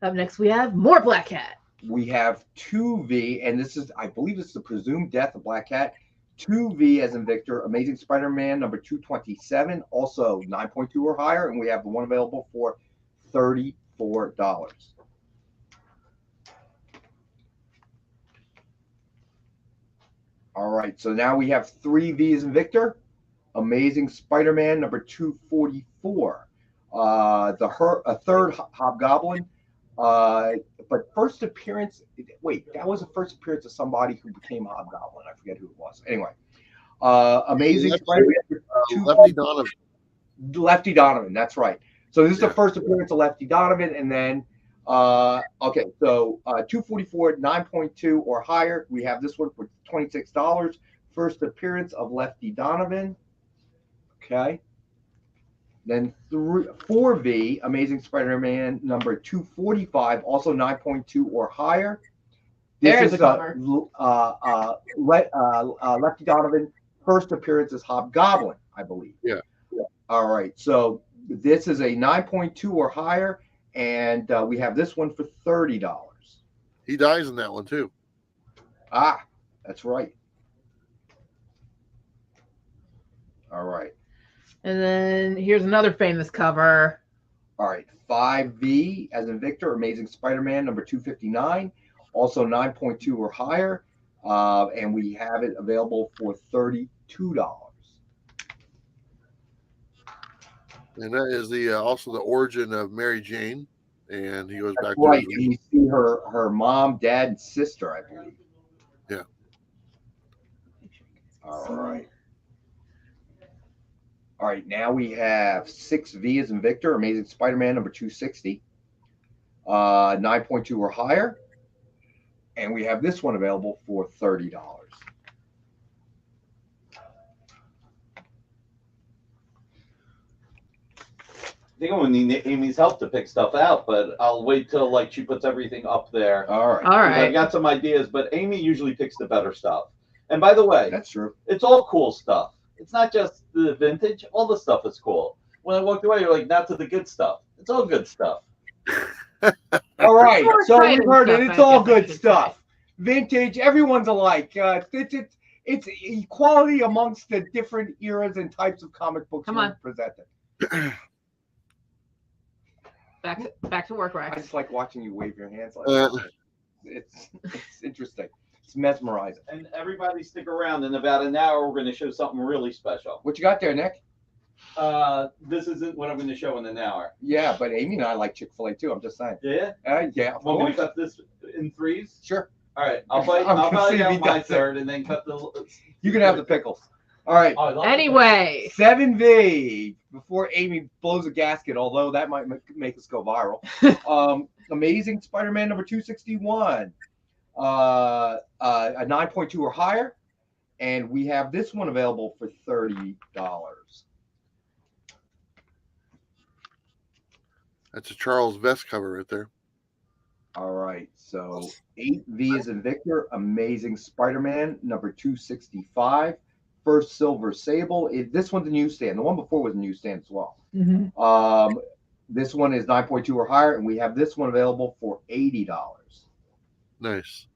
Up next, we have more Black Cat. We have 2V, and this is, I believe, this is the presumed death of Black Cat. 2V as in Victor, Amazing Spider-Man number 227, also 9.2 or higher, and we have the one available for $34. All right, so now we have 3V as in Victor, Amazing Spider-Man number 244, a third Hobgoblin. But first appearance, wait, that was a first appearance of somebody who became Hobgoblin. I forget who it was. Anyway, Amazing Spider-Man. Lefty Donovan. Lefty Donovan, that's right. So this is the first appearance of Lefty Donovan, and then, okay, so 244, 9.2 or higher. We have this one for $26. First appearance of Lefty Donovan. Okay. Then 4V, Amazing Spider-Man number 245, also 9.2 or higher. There's a cover. Lefty Donovan, first appearance as Hobgoblin, I believe. Yeah. All right. So this is a 9.2 or higher, and we have this one for $30. He dies in that one too. Ah, that's right. All right. And then here's another famous cover. All right, 5V as in Victor, Amazing Spider-Man number 259, also 9.2 or higher, and we have it available for $32. And that is the also the origin of Mary Jane, and he goes That's back right. to And you see her mom, dad, and sister, I believe. Yeah. All right. All right. Now we have 6V as in Victor, Amazing Spider-Man number 260, 9.2 or higher, and we have this one available for $30. I think I'm gonna need Amy's help to pick stuff out, but I'll wait till like she puts everything up there. All right. All 'Cause right. I've got some ideas, but Amy usually picks the better stuff. And by the way, That's true. it's all cool stuff. It's not just the vintage. All the stuff is cool. When I walked away, you're like, not to the good stuff. It's all good stuff. All right. More So exciting we've heard it. stuff, It's I all guess I good should stuff. Vintage. Everyone's alike. It's equality amongst the different eras and types of comic books Come on. presented. Back to work, I Rex. just like watching you wave your hands like Uh, that. It's interesting. It's mesmerizing. And everybody stick around. In about an hour, we're going to show something really special. What you got there, Nick? This isn't what I'm going to show in an hour. Yeah, but Amy and I like Chick-fil-A too. I'm just saying. Yeah? Yeah, of Want me to course. cut this in threes? Sure. All right. I'll buy out my third and then cut the... You can have the pickles. All right. Oh, I love Anyway, 7V before Amy blows a gasket, although that might make us go viral. Amazing Spider-Man number 261, a 9.2 or higher, and we have this one available for $30. that's a Charles Vest cover right there. All right, so 8V is in Victor, Amazing Spider-Man number 265. First Silver Sable. This one's a newsstand. The one before was a newsstand as well. This one is 9.2 or higher, and we have this one available for $80. Nice.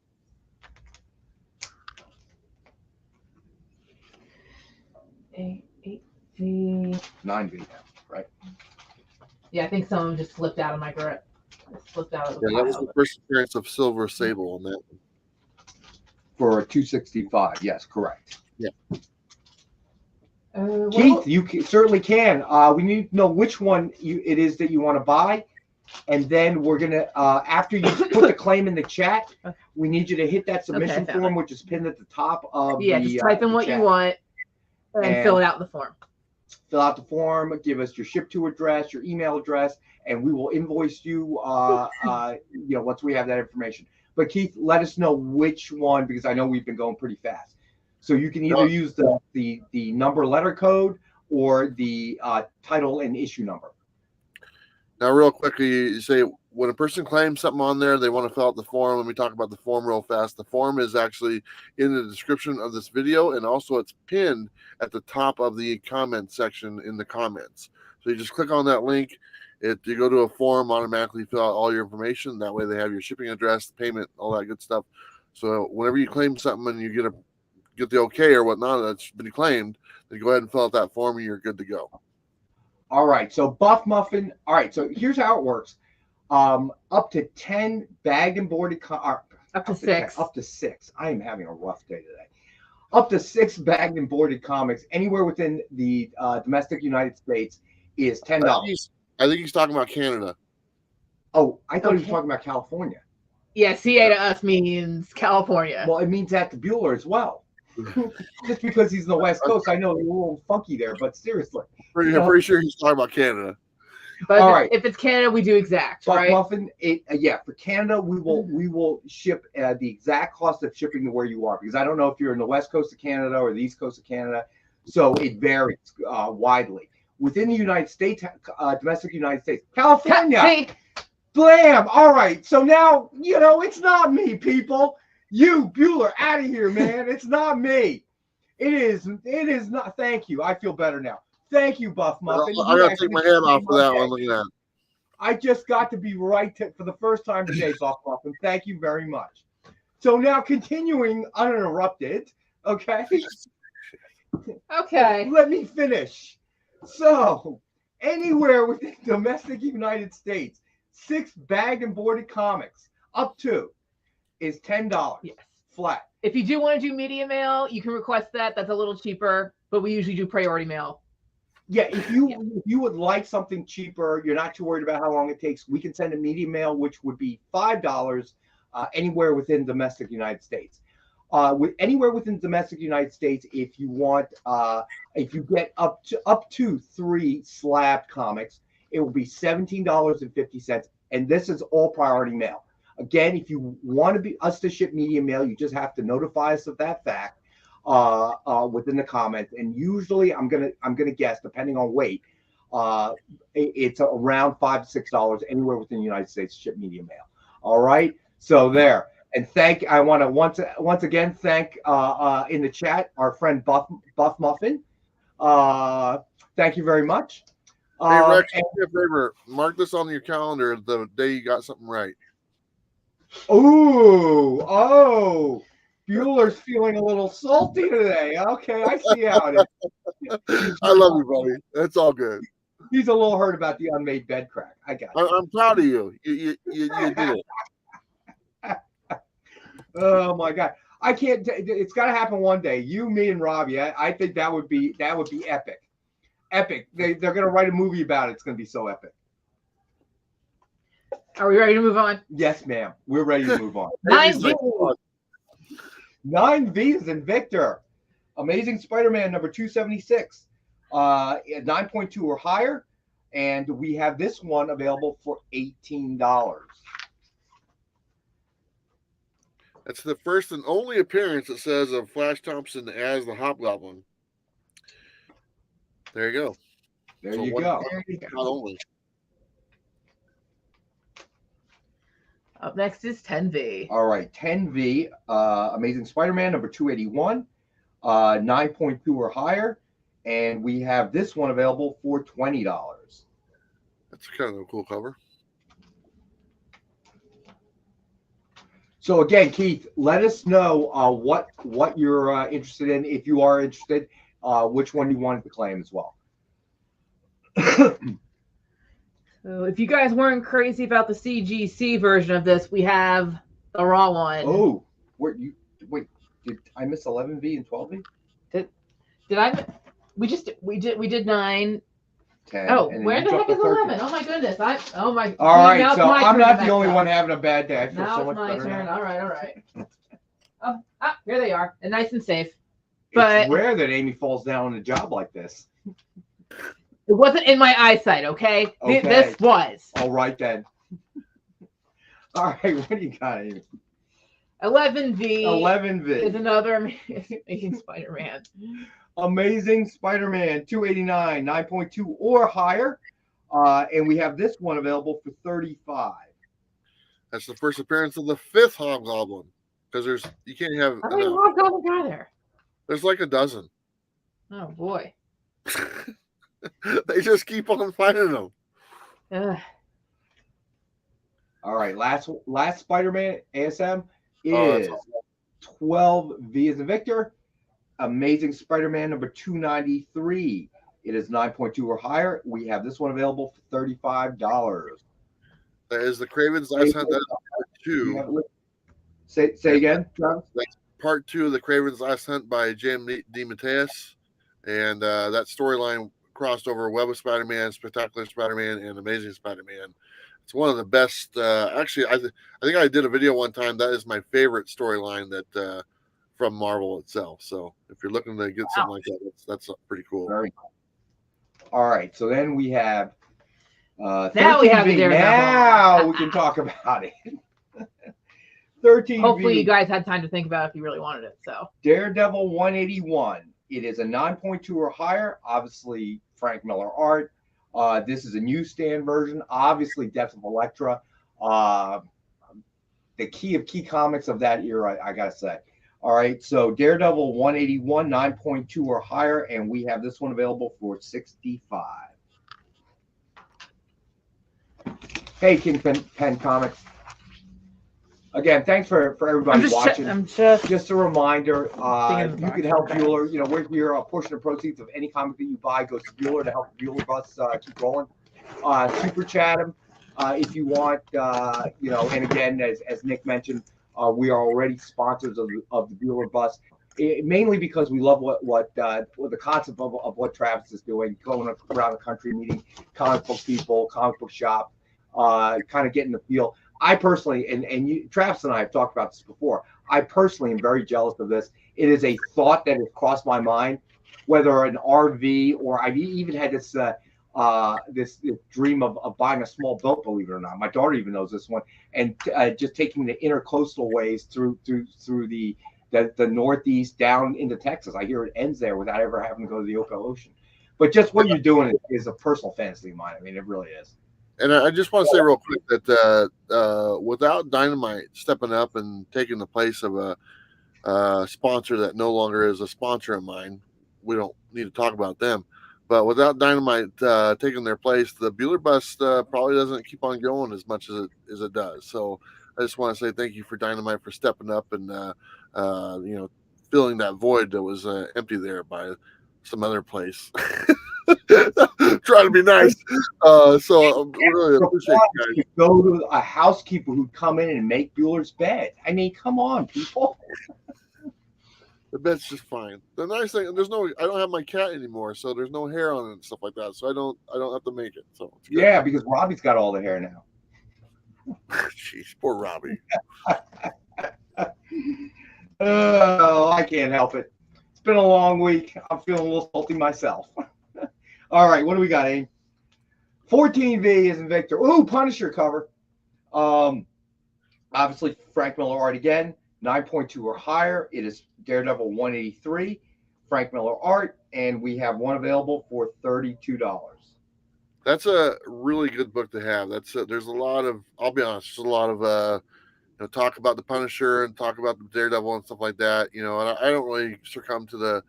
eight, V. 9V now, right? Yeah, I think some of them just slipped out of my grip. Slipped out of the Yeah, that was pile. the first appearance of Silver Sable on that one. For a 265, yes, correct. What Keith, else? you certainly can. We need to know which one it is that you want to buy, and then we're gonna after you put the claim in the chat, we need you to hit that submission found form, which is pinned at the top of Yeah, the just type in the what you chat. want and fill it out in the form. Fill out the form, give us your ship to address, your email address, and we will invoice you. Once we have that information. But Keith, let us know which one, because I know we've been going pretty fast. So you can either use the number letter code or the title and issue number. Now, real quickly, you say when a person claims something on there, they want to fill out the form. Let me talk about the form real fast. The form is actually in the description of this video, and also it's pinned at the top of the comment section in the comments. So you just click on that link. You go to a form, automatically fill out all your information. That way they have your shipping address, payment, all that good stuff. So whenever you claim something and you get the okay or whatnot that's been claimed, then go ahead and fill out that form and you're good to go. All right, so Buff Muffin. All right, so here's how it works. Up to 10 bagged and boarded. Up to 6. Up to 6. I am having a rough day today. Up to 6 bagged and boarded comics anywhere within the domestic United States is $10. I think he's talking about Canada. Oh, I thought he was talking about California. Yeah, CA to us means California. Well, it means that to Bueller as well. Just because he's in the West Coast, I know they're a little funky there, but seriously. I'm pretty sure he's talking about Canada. But all right. If it's Canada, we do exact, Buff right? Muffin, for Canada, we will ship the exact cost of shipping to where you are, because I don't know if you're in the West Coast of Canada or the East Coast of Canada, so it varies widely. Within the United States, domestic United States, California, blam. All right, so now it's not me, people. You Bueller, out of here, man. It's not me. It is not. Thank you. I feel better now. Thank you, Buff Muffin. I gotta take my hat off for that one. Look at that. I just got to be right for the first time today, Buff Muffin. Thank you very much. So now continuing uninterrupted, okay? Okay. Let me finish. So anywhere within domestic United States, 6 bagged and boarded comics up to is $10. Yes. Flat. If you do want to do media mail, you can request that. That's a little cheaper, but we usually do priority mail. Yeah, if you would like something cheaper, you're not too worried about how long it takes, we can send a media mail, which would be $5 anywhere within domestic United States. Anywhere within domestic United States, if you want, if you get up to 3 slabbed comics, it will be $17.50, and this is all priority mail. Again, if you want us to ship media mail, you just have to notify us of that fact within the comments. And usually, I'm gonna guess, depending on weight, it's around $5 to $6 anywhere within the United States to ship media mail. All right, so there. And I want to once again thank in the chat our friend Buff Muffin. Thank you very much. Hey Rex, do me a favor. Mark this on your calendar the day you got something right. Oh, Bueller's feeling a little salty today. Okay, I see how it is. I love you, buddy. That's all good. He's a little hurt about the unmade bed crack. I got it. I'm proud of you. You did it. Oh my God, I can't. It's got to happen one day. You, me, and Robbie. I think that would be epic. Epic. They're gonna write a movie about it. It's gonna be so epic. Are we ready to move on? Yes, ma'am. We're ready to move on. 9V. 9V is in Victor. Amazing Spider-Man number 276. 9.2 or higher. And we have this one available for $18. That's the first and only appearance, it says, of Flash Thompson as the Hobgoblin. There you go. There you go. Not only. Up next is 10V. All right, 10V, Amazing Spider-Man number 281, 9.2 or higher, and we have this one available for $20. That's kind of a cool cover. So again, Keith, let us know what you're interested in. If you are interested, which one you wanted to claim as well. So if you guys weren't crazy about the CGC version of this, we have the raw one. Oh, wait, did I miss 11V and 12V? Did I? We did 9. 10. Oh, and where you the dropped heck is 13. 11? Oh my goodness! Oh my. All right, now so it's my I'm turn not to the only mess one up. having a bad day. I feel Now so it's much my better turn. now. All right. Oh, here they are, and nice and safe. It's But rare that Amy falls down on a job like this. it wasn't in my eyesight, okay? Okay. This was. All right then. All right, what do you got, Amy? 11V. 11V. Is another Amazing Spider-Man. Amazing Spider-Man 289, 9.2 or higher. And we have this one available for $35. That's the first appearance of the 5th Hobgoblin. Because you can't have How many enough. Hobgoblins are there? There's like a dozen. Oh boy. They just keep on finding them. Ugh. All right, last Spider-Man ASM is 12V as in Victor. Amazing Spider-Man number 293. It is 9.2 or higher. We have this one available for $35. That is the Craven's Last Hunt. That is part 2. Say again, Travis? That's part 2 of the Craven's Last Hunt by J.M. DeMatteis. And that storyline crossed over Web of Spider-Man, Spectacular Spider-Man, and Amazing Spider-Man. It's one of the best. Actually, I think I did a video one time. That is my favorite storyline that from Marvel itself. So if you're looking to get something like that, that's pretty cool. Very nice. All right, so then we have. Now we have the Daredevil. Now we can talk about it. 13V. Hopefully you guys had time to think about it if you really wanted it. So Daredevil 181. It is a 9.2 or higher. Obviously, Frank Miller art. This is a newsstand version. Obviously, Depth of Elektra. The key of key comics of that era, I gotta say. All right, so Daredevil 181, 9.2 or higher, and we have this one available for $65. Hey, Kingpin Pen Comics. Again, thanks for everybody watching. Just a reminder, you can help Bueller. You know, we're here. A portion of proceeds of any comic that you buy goes to Bueller to help Bueller Bus keep rolling. Super chat him if you want. You know, and again, as Nick mentioned, we are already sponsors of the Bueller Bus. mainly because we love what the concept of what Travis is doing, going around the country, meeting comic book people, comic book shop, kind of getting the feel. I personally, and you, Travis and I have talked about this before. I personally am very jealous of this. It is a thought that has crossed my mind, whether an RV or I've even had this this dream of buying a small boat. Believe it or not, my daughter even knows this one, and just taking the intercoastal ways through the Northeast down into Texas. I hear it ends there without ever having to go to the open ocean. But just what you're doing is a personal fantasy of mine. I mean, it really is. And I just want to say real quick that without Dynamite stepping up and taking the place of a sponsor that no longer is a sponsor of mine, we don't need to talk about them. But without Dynamite taking their place, the Bueller Bus probably doesn't keep on going as much as it does. So I just want to say thank you for Dynamite for stepping up and filling that void that was empty there by some other place. Trying to be nice. So I really appreciate you guys. Go to a housekeeper who'd come in and make Bueller's bed. I mean, come on, people. The bed's just fine. The nice thing, I don't have my cat anymore, so there's no hair on it and stuff like that. So I don't have to make it. So it's good. Yeah, because Robbie's got all the hair now. Jeez, poor Robbie. Oh, I can't help it. It's been a long week. I'm feeling a little salty myself. All right, what do we got, Aim? 14V is in Victor. Ooh, Punisher cover. Obviously, Frank Miller art again. 9.2 or higher. It is Daredevil 183. Frank Miller art, and we have one available for $32. That's a really good book to have. There's a lot of, I'll be honest, there's a lot of talk about the Punisher and talk about the Daredevil and stuff like that. And I don't really succumb to the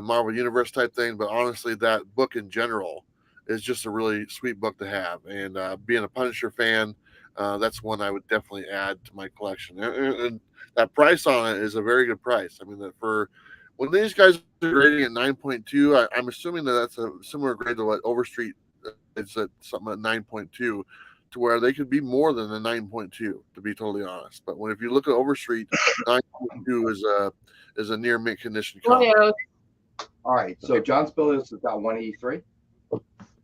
Marvel Universe type thing, but honestly, that book in general is just a really sweet book to have. And being a Punisher fan, that's one I would definitely add to my collection. And that price on it is a very good price. I mean, for when these guys are grading at 9.2, I'm assuming that's a similar grade to what Overstreet is at something at 9.2, to where they could be more than a 9.2, to be totally honest. But if you look at Overstreet, 9.2 is a near mint condition comic. All right, so John Spilius has got 183.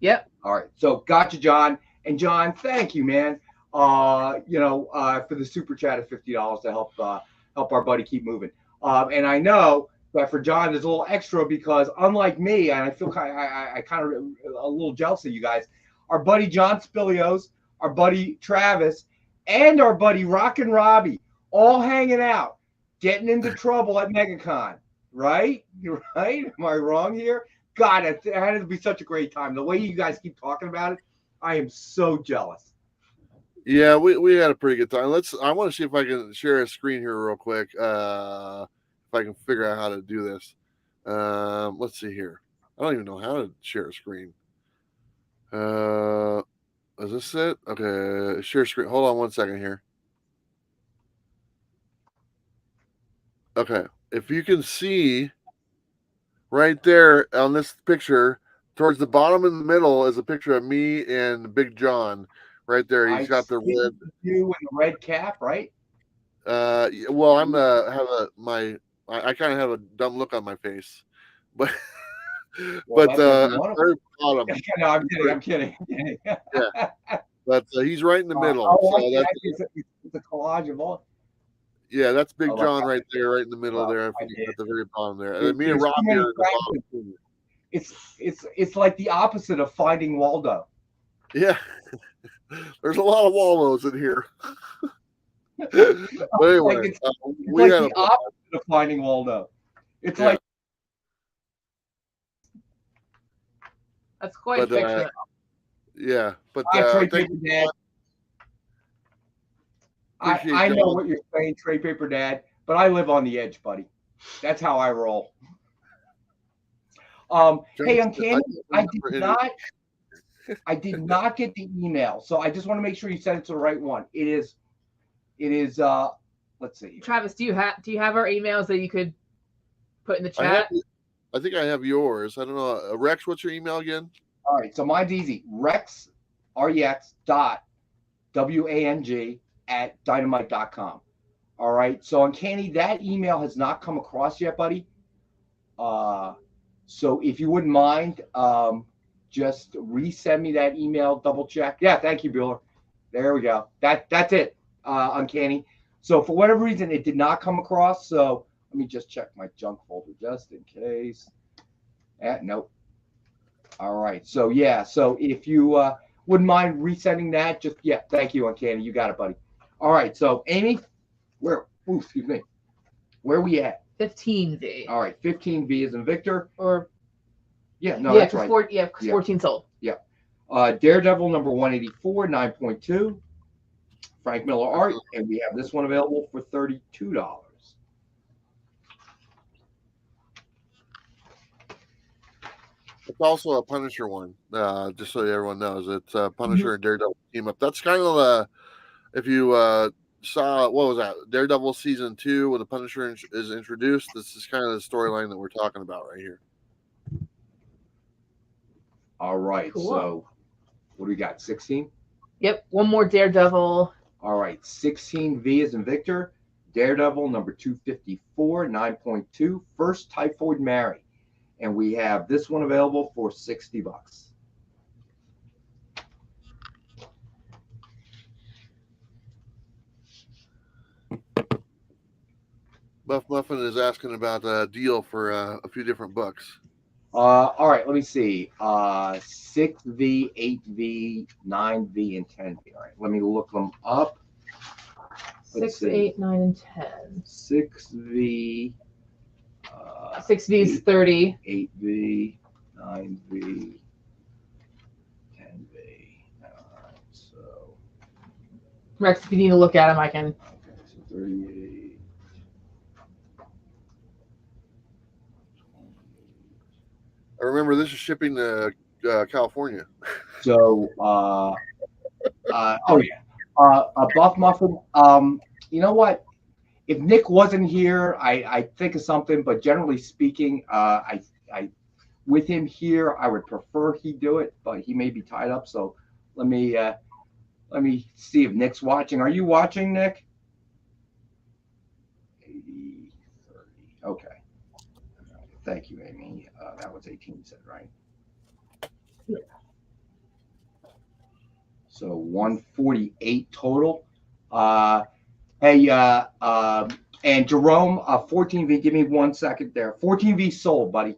Yep. All right, so gotcha, John. And John, thank you, man. For the super chat of $50 to help our buddy keep moving. And I know that for John, there's a little extra because unlike me, and I feel kind of a little jealous of you guys, our buddy John Spilios, our buddy Travis, and our buddy Rockin' Robbie all hanging out, getting into trouble at MegaCon. Right? You're right. Am I wrong here? God, it had to be such a great time. The way you guys keep talking about it, I am so jealous. Yeah, we had a pretty good time. I want to see if I can share a screen here real quick. If I can figure out how to do this. Let's see here. I don't even know how to share a screen. Is this it? Okay, share screen. Hold on one second here. Okay, if you can see right there on this picture, towards the bottom in the middle is a picture of me and Big John. Right there, he's got the red. You and the red cap, right? Well, I kind of have a dumb look on my face, but Well, at the very bottom. No, I'm kidding. Yeah, but he's right in the middle. It's a collage of all. Yeah, that's Big John right there, right in the middle there, at the very bottom there. And me and Rob here at the bottom. It's like the opposite of Finding Waldo. Yeah. There's a lot of Waldos in here. But anyway, it's like the opposite of Finding Waldo. It's like that's quite fictional. Yeah, but Trade Paper Dad. I know what you're saying, Trade Paper Dad, but I live on the edge, buddy. That's how I roll. Hey, Uncanny, I did not get the email, so I just want to make sure you sent it to the right one. It is. Let's see. Travis, do you have our emails that you could put in the chat? I think I have yours. I don't know. Rex, what's your email again? All right, so mine's easy. Rex, REX dot WANG @dynamite.com. All right. So Uncanny, that email has not come across yet, buddy. So if you wouldn't mind, just resend me that email, double check. Yeah, thank you, Bueller. There we go. That's it, Uncanny. So for whatever reason, it did not come across. So let me just check my junk folder just in case. Nope. All right. So yeah. So if you wouldn't mind resending that, just yeah. Thank you, Uncanny. You got it, buddy. All right. So Amy, excuse me. Where are we at? 15V. All right. 15V is in Victor. Or yeah, no, yeah, that's right. Because 14 sold. Yeah. Daredevil number 184, 9.2. Frank Miller art, and we have this one available for $32. It's also a Punisher one, just so everyone knows. It's Punisher and Daredevil team up. That's kind of if you saw, what was that, Daredevil season 2 when the Punisher is introduced, this is kind of the storyline that we're talking about right here. All right, cool. So what do we got, 16? Yep, one more Daredevil. All right, 16V is in Victor. Daredevil number 254, 9.2. First Typhoid Mary. And we have this one available for $60. Buff Muffin is asking about a deal for a few different books. All right, let me see. 6V, 8V, 9V, and 10V. All right, let me look them up. 6, 8, 9, and 10. 6V. 6V is 30. 8V, 9V, 10V. All right, so. Rex, if you need to look at them, I can. Okay, so 38. I remember this is shipping to California. So, oh yeah, Buff Muffin. You know what? If Nick wasn't here, I think of something. But generally speaking, I with him here, I would prefer he do it. But he may be tied up. So let me see if Nick's watching. Are you watching, Nick? 80, 30. Okay. Thank you, Amy. That was 18, you said, right? Yeah. So 148 total. Hey, and Jerome, 14V, give me 1 second there. 14V sold, buddy.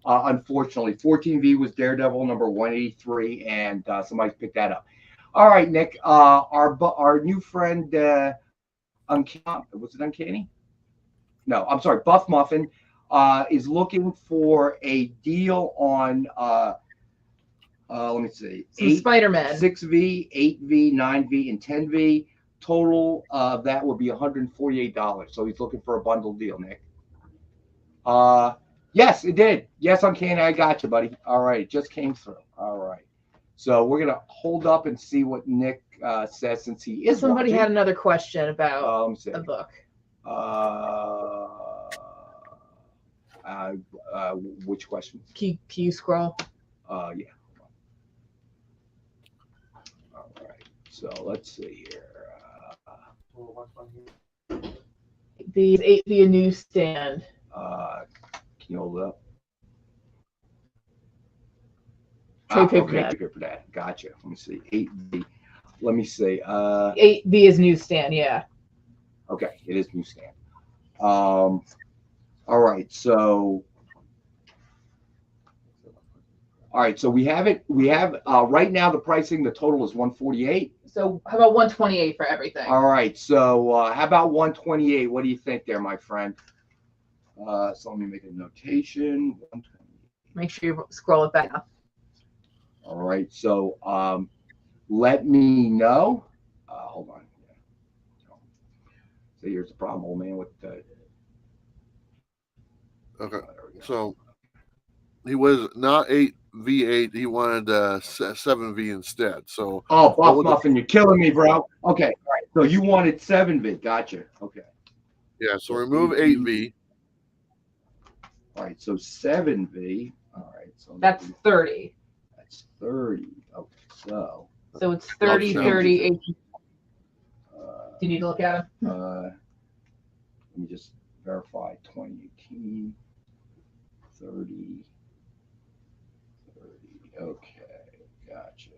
Unfortunately, 14V was Daredevil number 183, and somebody's picked that up. All right, Nick, our new friend, was it Uncanny? No, I'm sorry, Buff Muffin is looking for a deal on, let me see, Spider-Man. 6V, 8V, 9V, and 10V. Total of that would be $148. So he's looking for a bundle deal, Nick. Yes, it did. Yes, Uncanny, I got you, buddy. All right, it just came through. All right. So we're going to hold up and see what Nick says since he is Somebody watching. had another question about the book. Which question? Can you scroll? Yeah. All right. So let's see here. These 8V a newsstand. Can you hold it up? Trade paper Paper that. Gotcha. Let me see. 8V. Let me see. 8V is newsstand. Yeah. Okay, it is newsstand. All right. So. All right. So we have it. We have right now the pricing. The total is 148. So how about 128 for everything? All right. So how about 128? What do you think there, my friend? So let me make a notation. Make sure you scroll it back up. All right. So let me know. Hold on. So here's the problem, old man, with the. Okay. So he was not 8V8. He wanted 7V instead. So. Oh, Buff Muffin, you're killing me, bro. Okay. All right. So you wanted 7V. Gotcha. Okay. Yeah. So remove 8V. All right. So 7V. All right. So that's 30. That's 30. Okay. So. So it's 30, 30, 8. Do you need to look at them? Let me just verify 2018, 30. Okay, gotcha.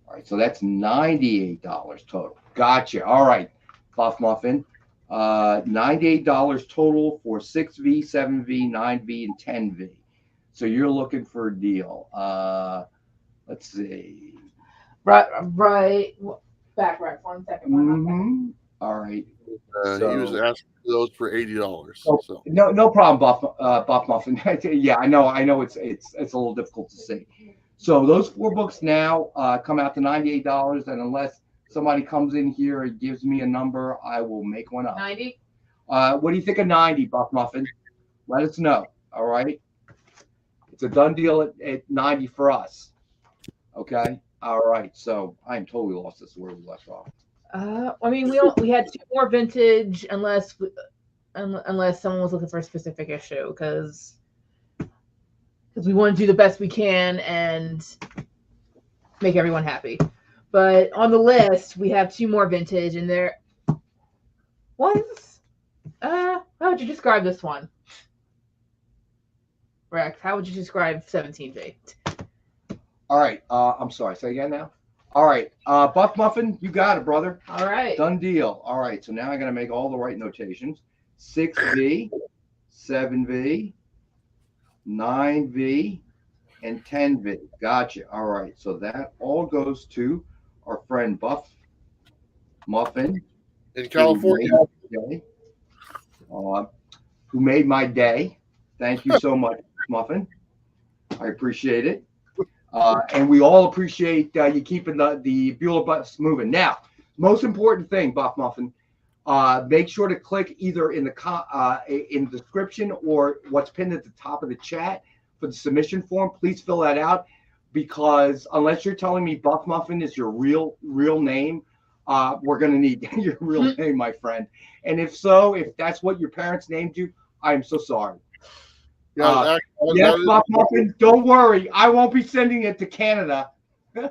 All right, so that's $98 total. Gotcha. All right, Buff Muffin. $98 total for 6V, 7V, 9V, and 10V. So you're looking for a deal. Let's see. Right. Back right. 1 second. Mm-hmm. All right. He was asking for those for $80. So No problem, Buff Muffin. Yeah, I know it's a little difficult to see. So those 4 books now come out to $98, and unless somebody comes in here and gives me a number, I will make one up. 90. What do you think of 90, Buff Muffin? Let us know. All right. It's a done deal at 90 for us. Okay. All right. So I'm totally lost as to where we left off. I mean, we had 2 more vintage, unless someone was looking for a specific issue, because we want to do the best we can and make everyone happy. But on the list, we have 2 more vintage, and there one's. How would you describe this one, Rex? How would you describe 17V? All right. I'm sorry. Say again now. All right. Buff Muffin, you got it, brother. All right. Done deal. All right. So now I got to make all the right notations. 6V, 7V, 9V, and 10V. Gotcha. All right. So that all goes to our friend Buff Muffin in California, who made my day. Thank you so much, Muffin. I appreciate it. And we all appreciate you keeping the Bueller bus moving. Now, most important thing, Buff Muffin, make sure to click either in the description or what's pinned at the top of the chat for the submission form. Please fill that out, because unless you're telling me Buff Muffin is your real name, we're going to need your real name, my friend. And if that's what your parents named you, I'm so sorry. yeah, Yes, Buff Muffin, don't worry. I won't be sending it to Canada. yeah.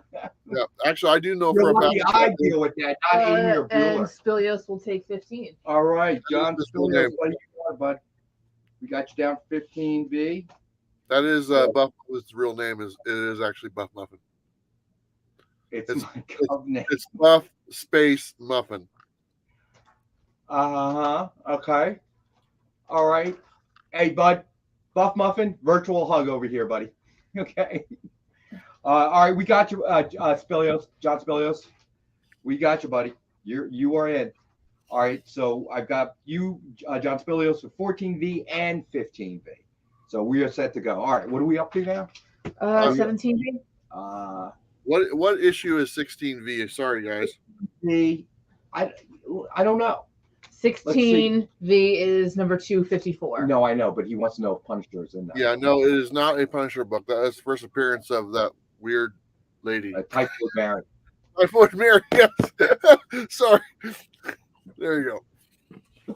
Actually, I do know You're for a lucky fact. I deal with that, not Amy or And Bueller. Spilios will take 15. All right, John That's his name. Spilios, what do you want, bud? We got you down for 15V. That is Buff. His real name is actually Buff Muffin. It's my covenant. It's Buff Space Muffin. Okay. All right. Hey, bud. Buff Muffin, virtual hug over here, buddy. Okay. All right, we got you, Spilios, John Spilios. We got you, buddy. You are in. All right, so I've got you, John Spilios, for 14V and 15V. So we are set to go. All right, what are we up to now? 17V. What issue is 16V? Sorry, guys. I don't know. 16V is number 254. No, I know, but he wants to know if Punisher is in that. Yeah, no, it is not a Punisher book. That is the first appearance of that weird lady. Typhoid Mary. Typhoid Mary, yes. Sorry. There you go.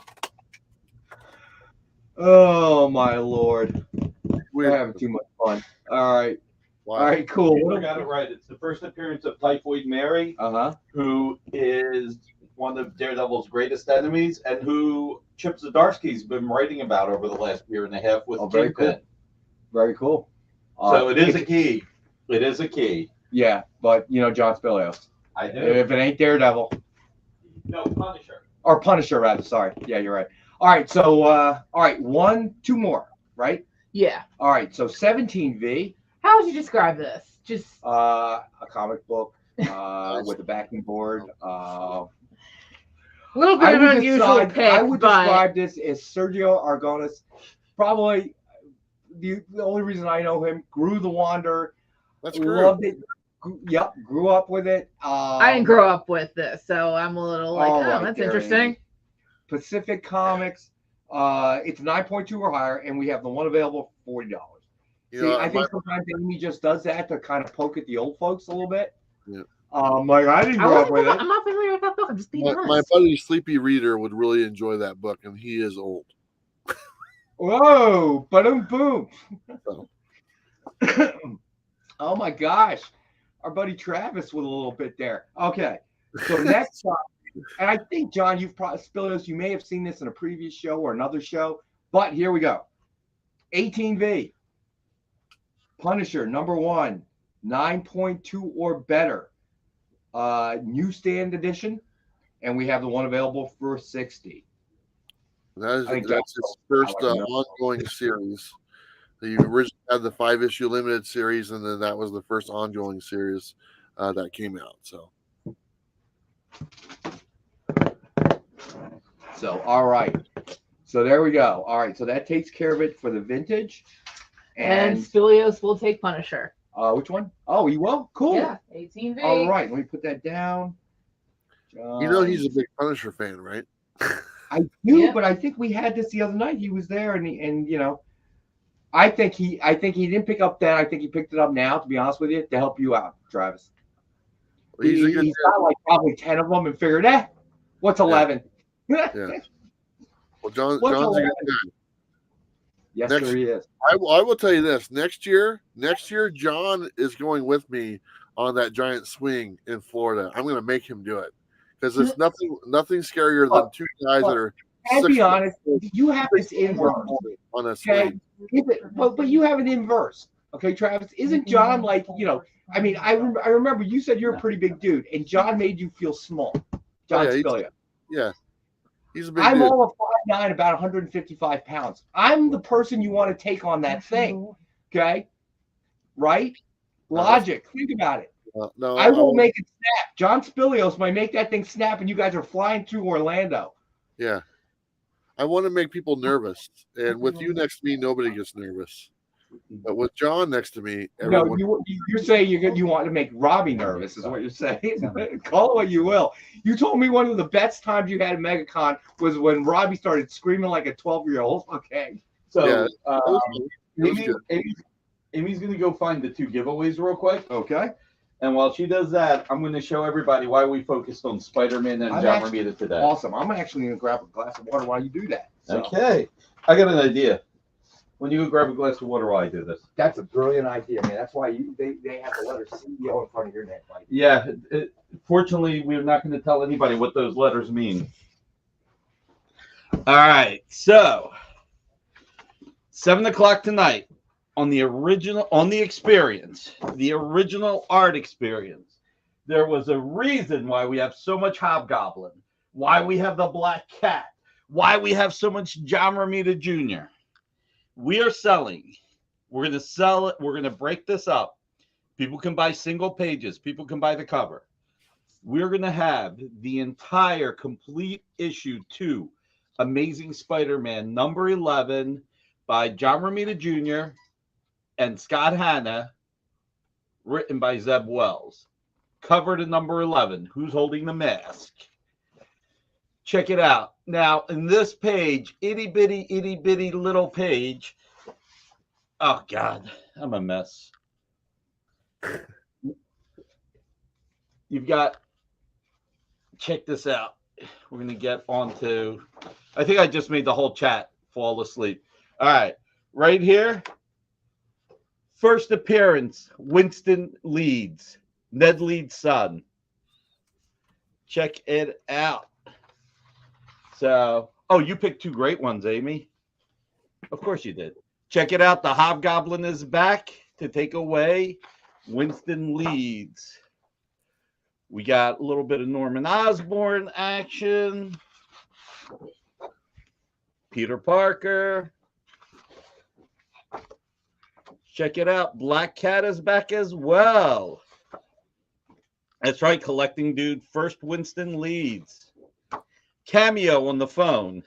Oh, my Lord. We're Weird. having too much fun. All right. Wow. All right, cool. You got it right. It's the first appearance of Typhoid Mary, who is one of Daredevil's greatest enemies, and who Chip Zdarsky's been writing about over the last year and a half with very Kingpin. cool. Very cool. So it is a key. It is a key. Yeah, but John Spilios. I do. If it ain't Daredevil. No, Punisher. Or Punisher, rather. Sorry. Yeah, you're right. All right. So, all right. 2 more, right? Yeah. All right. So 17V. How would you describe this? Just a comic book with a backing board. a little bit of an unusual pick, I would but describe this as Sergio Aragonés. Probably the only reason I know him. Grew the Wander. That's great. Loved it. Yep. Grew up with it. I didn't grow up with this, so I'm a little like, right, that's there interesting. Pacific Comics. It's 9.2 or higher, and we have the one available for $40. I think sometimes Amy just does that to kind of poke at the old folks a little bit. Yeah. Like I didn't grow up with it. I'm not familiar with that book. I'm just being honest. My buddy Sleepy Reader would really enjoy that book, and he is old. Whoa! Boom, boom. So. Oh my gosh, our buddy Travis with a little bit there. Okay, so next up, and I think, John, you've probably Spilios, you may have seen this in a previous show or another show, but here we go. 18V. Punisher, number 1, 9.2 or better. Newsstand edition. And we have the one available for 60. That's his first ongoing series. He originally had the 5-issue limited series, and then that was the first ongoing series that came out. So, all right. So there we go. All right. So that takes care of it for the vintage. And Spilios will take Punisher. Which one? Oh, he will? Cool. Yeah, 18V. All right. Let me put that down. You know he's a big Punisher fan, right? I do, but I think we had this the other night. He was there, and you know, I think he didn't pick up then. I think he picked it up now, to be honest with you, to help you out, Travis. Well, he's got like probably 10 of them and figured, what's 11? Yeah. Well, John's a good guy. Yes, sir, he is. I will tell you this: next year, John is going with me on that giant swing in Florida. I'm going to make him do it because there's nothing scarier than two guys that are. I'll be honest, you have this inverse on a okay? swing. But you have an inverse, okay, Travis? Isn't John like, you know? I mean, I remember you said you're a pretty big dude, and John made you feel small. John Spillia. Yeah. He's a big I'm dude. all of 5'9", about 155 pounds. I'm the person you want to take on that thing. Okay? Right? Logic. Think about it. No, I will make it snap. John Spilios might make that thing snap, and you guys are flying through Orlando. Yeah. I want to make people nervous. And with you next to me, nobody gets nervous. But with John next to me, everyone... No, you're saying you want to make Robbie nervous, is what you're saying. Call it what you will. You told me one of the best times you had at MegaCon was when Robbie started screaming like a 12-year-old. Okay. So Amy's going to go find the 2 giveaways real quick. Okay. And while she does that, I'm going to show everybody why we focused on Spider-Man and John Romita today. Awesome. I'm actually going to grab a glass of water while you do that. So. Okay. I got an idea. When you go grab a glass of water while I do this. That's a brilliant idea, man. That's why they have the letter CEO in front of your name. Like. Yeah. Fortunately, we're not going to tell anybody what those letters mean. All right. So, 7 o'clock tonight on the Experience, the original art experience. There was a reason why we have so much Hobgoblin, why we have the Black Cat, why we have so much John Romita Jr. We are selling. We're going to sell it. We're going to break this up. People can buy single pages. People can buy the cover. We're going to have the entire complete issue 2, Amazing Spider-Man number 11 by John Romita Jr. and Scott Hanna, written by Zeb Wells. Cover to number 11. Who's holding the mask? Check it out. Now, in this page, itty bitty little page. Oh, God, I'm a mess. You've got, check this out. We're going to get onto, I think I just made the whole chat fall asleep. All right, right here. First appearance, Winston Leeds, Ned Leeds' son. Check it out. So, you picked 2 great ones, Amy. Of course you did. Check it out. The Hobgoblin is back to take away Winston Leeds. We got a little bit of Norman Osborn action. Peter Parker. Check it out. Black Cat is back as well. That's right. Collecting dude. First Winston Leeds. Cameo on the phone.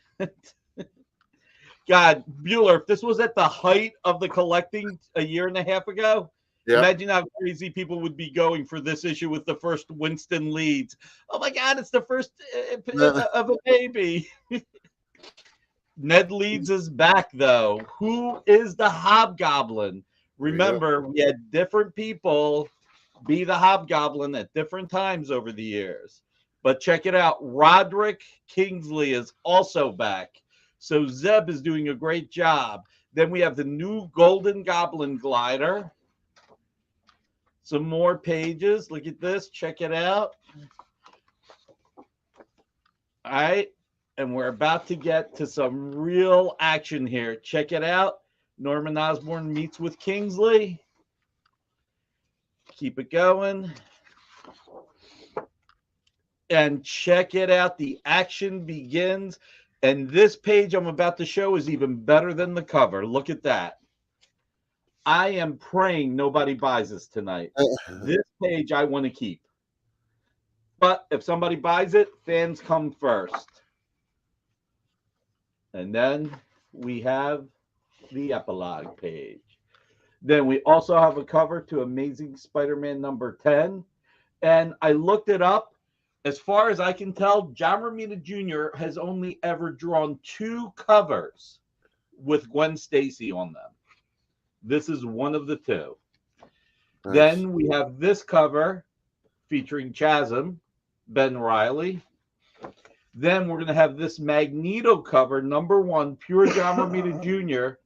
God, Bueller, if this was at the height of the collecting a year and a half ago, imagine how crazy people would be going for this issue with the first Winston Leeds. Oh my God, it's the first of a baby. Ned Leeds is back, though. Who is the Hobgoblin? Remember, we had different people be the Hobgoblin at different times over the years. But check it out. Roderick Kingsley is also back. So Zeb is doing a great job. Then we have the new Golden Goblin glider. Some more pages. Look at this. Check it out. All right. And we're about to get to some real action here. Check it out. Norman Osborn meets with Kingsley. Keep it going. And check it out. The action begins. And this page I'm about to show is even better than the cover. Look at that. I am praying nobody buys this tonight. This page I want to keep. But if somebody buys it, fans come first. And then we have the epilogue page. Then we also have a cover to Amazing Spider-Man number 10. And I looked it up. As far as I can tell, John Romita Jr. has only ever drawn 2 covers with Gwen Stacy on them. This is one of the 2. Nice. Then we have this cover featuring Chasm, Ben Reilly. Then we're going to have this Magneto cover, number 1, pure John Romita Jr.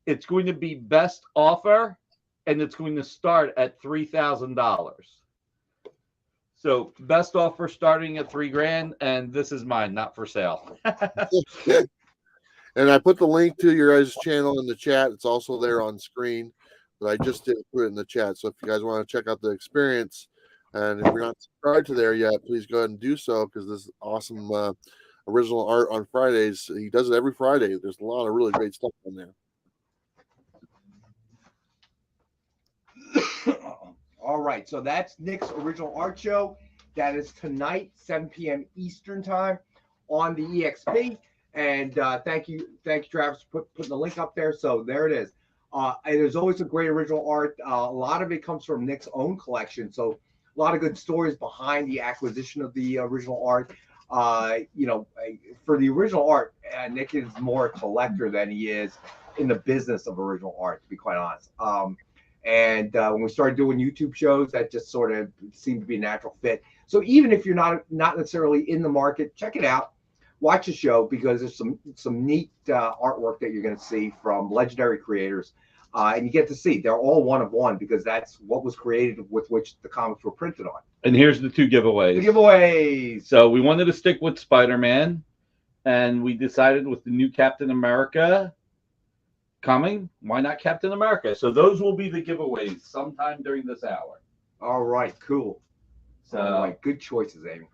It's going to be best offer, and it's going to start at $3,000. So best offer starting at $3,000, and this is mine, not for sale. And I put the link to your guys' channel in the chat. It's also there on screen, but I just didn't put it in the chat. So if you guys want to check out the experience, and if you're not subscribed to there yet, please go ahead and do so, because this is awesome original art on Fridays. He does it every Friday. There's a lot of really great stuff on there. All right, so that's Nick's original art show. That is tonight, 7 p.m. Eastern time on the EXP. And thank you, Travis, for putting the link up there. So there it is. And there's always a great original art. A lot of it comes from Nick's own collection. So a lot of good stories behind the acquisition of the original art. For the original art, Nick is more a collector than he is in the business of original art, to be quite honest. And when we started doing YouTube shows, that just sort of seemed to be a natural fit. So even if you're not necessarily in the market, check it out. Watch the show, because there's some neat artwork that you're going to see from legendary creators. And you get to see they're all one of one, because that's what was created with which the comics were printed on. And here's the 2 giveaways. The giveaways. So we wanted to stick with Spider-Man, and we decided with the new Captain America coming, why not Captain America? So those will be the giveaways sometime during this hour. All right, cool. So All right, good choices, Amy.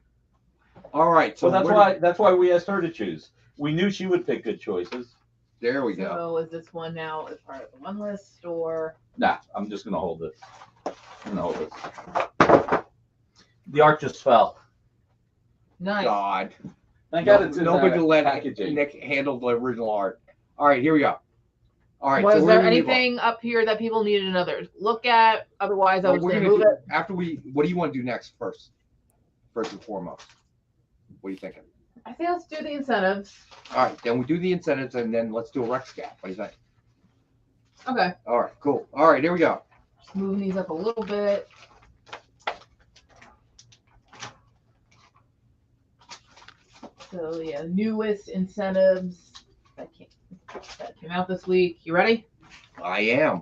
All right, so that's why we asked her to choose. We knew she would pick good choices. There we go. So is this one now as part of the one list, or? Nah, I'm just gonna hold this. I'm gonna hold this. The art just fell. Nice. God. Thank God it's in Nobody let packaging. Nick handle the original art. All right, here we go. All right. Was so there anything up here that people needed another look at? Otherwise, I would say move it. After what do you want to do next first? First and foremost. What are you thinking? I think let's do the incentives. All right, then we do the incentives, and then let's do a rec scat. What do you think? Okay. All right, cool. All right, here we go. Just moving these up a little bit. So yeah, newest incentives that came out this week. You ready? I am.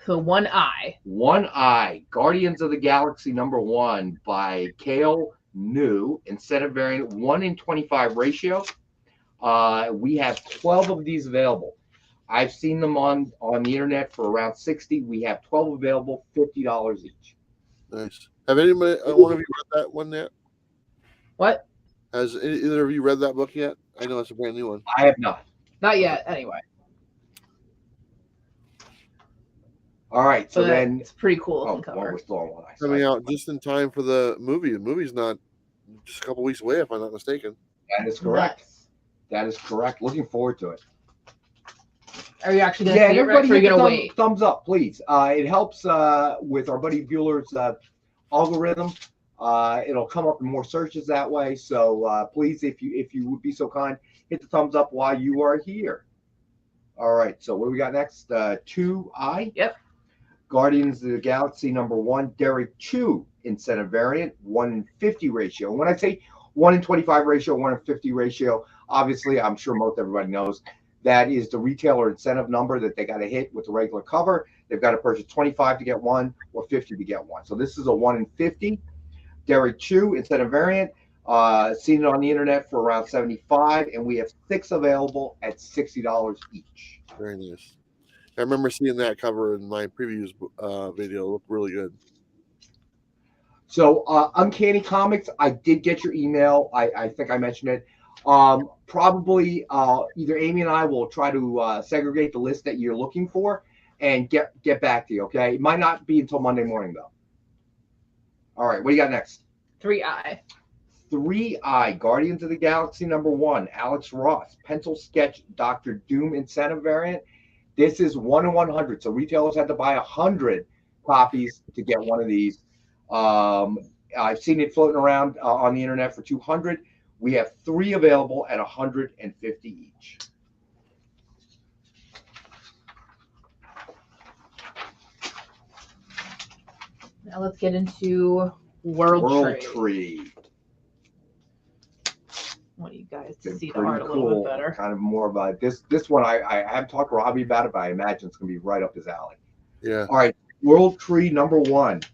So One Eye. One Eye, Guardians of the Galaxy #1 by Kale New, incentive variant 1 in 25 ratio. We have 12 of these available. I've seen them on the internet for around 60. We have 12 available, $50 each. Nice. Have anybody, one of you read that one yet? What? Has either of you read that book yet? I know it's a brand new one. I have not. Not yet, anyway. All right, so But then it's pretty cool. well, Cover. we're still on One Eye. Coming out just in time for the movie. The movie's not just a couple weeks away, if I'm not mistaken. That is correct. Yes. That is correct. Looking forward to it. Are you actually gonna Yeah, see it, Rex, everybody or are you hit gonna the wait? thumbs up, please. It helps with our buddy Bueller's algorithm. It'll come up in more searches that way. So please, if you would be so kind, hit the thumbs up while you are here. All right. So what do we got next? 2i. Yep. Guardians of the Galaxy #1, Derek Chu incentive variant, 1 in 50 ratio. When I say 1 in 25 ratio, 1 in 50 ratio, obviously, I'm sure most everybody knows that is the retailer incentive number that they got to hit with the regular cover. They've got to purchase 25 to get one or 50 to get one. So this is a 1 in 50. Derek Chu incentive variant. Seen it on the internet for around $75, and we have 6 available at $60 each. Very nice. I remember seeing that cover in my previews video. It looked really good. So, Uncanny Comics, I did get your email. I think I mentioned it. Probably either Amy and I will try to segregate the list that you're looking for and get back to you, okay? It might not be until Monday morning, though. All right, what do you got next? 3i. 3i, Guardians of the Galaxy #1, Alex Ross, pencil sketch Dr. Doom incentive variant. This is 1 in 100, so retailers had to buy 100 copies to get one of these. I've seen it floating around on the internet for 200. We have 3 available at 150 each. Now let's get into World Tree. I want you guys to see the art a little bit better. Kind of more about this one. I haven't talked to Robbie about it, but I imagine it's going to be right up his alley. Yeah. All right. World Tree #1.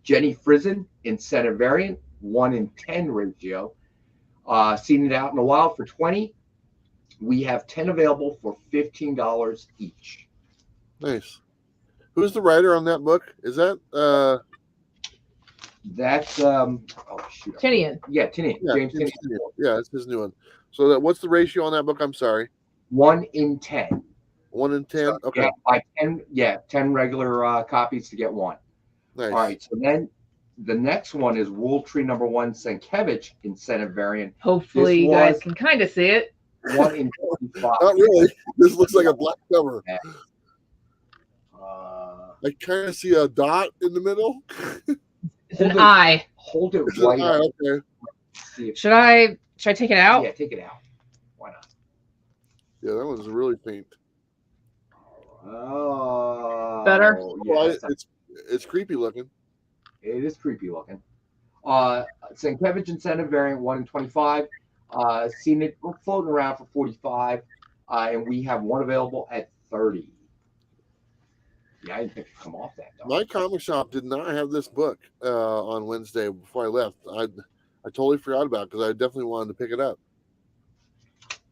Jenny Frizen, incentive variant, 1 in 10 ratio. Seen it out in a while for 20. We have 10 available for $15 each. Nice. Who's the writer on that book? Is that That's oh shoot. Tinian. Yeah, Tinian. Yeah, James Tinian. Yeah, it's his new one. So what's the ratio on that book? I'm sorry. 1 in 10. 1 in 10. So, Okay. Yeah, 10 regular copies to get 1. Nice. All right. So then the next one is World Tree #1 Sienkiewicz incentive variant. Hopefully you guys can kind of see it. 1 in 25. Not really. This looks like a black cover. I kind of see a dot in the middle. It's an eye. Hold it It's right an eye, up. okay. Should I take it out? Yeah, take it out. Why not? Yeah, that one's really faint. Oh, Better? Well, Yeah, it's creepy looking. it is creepy looking. Sienkiewicz incentive variant 1 in 25. Seen it floating around for 45, and we have 1 available at 30. Yeah, I didn't think it'd come off that. My comic shop did not have this book on Wednesday before I left. I totally forgot about it because I definitely wanted to pick it up.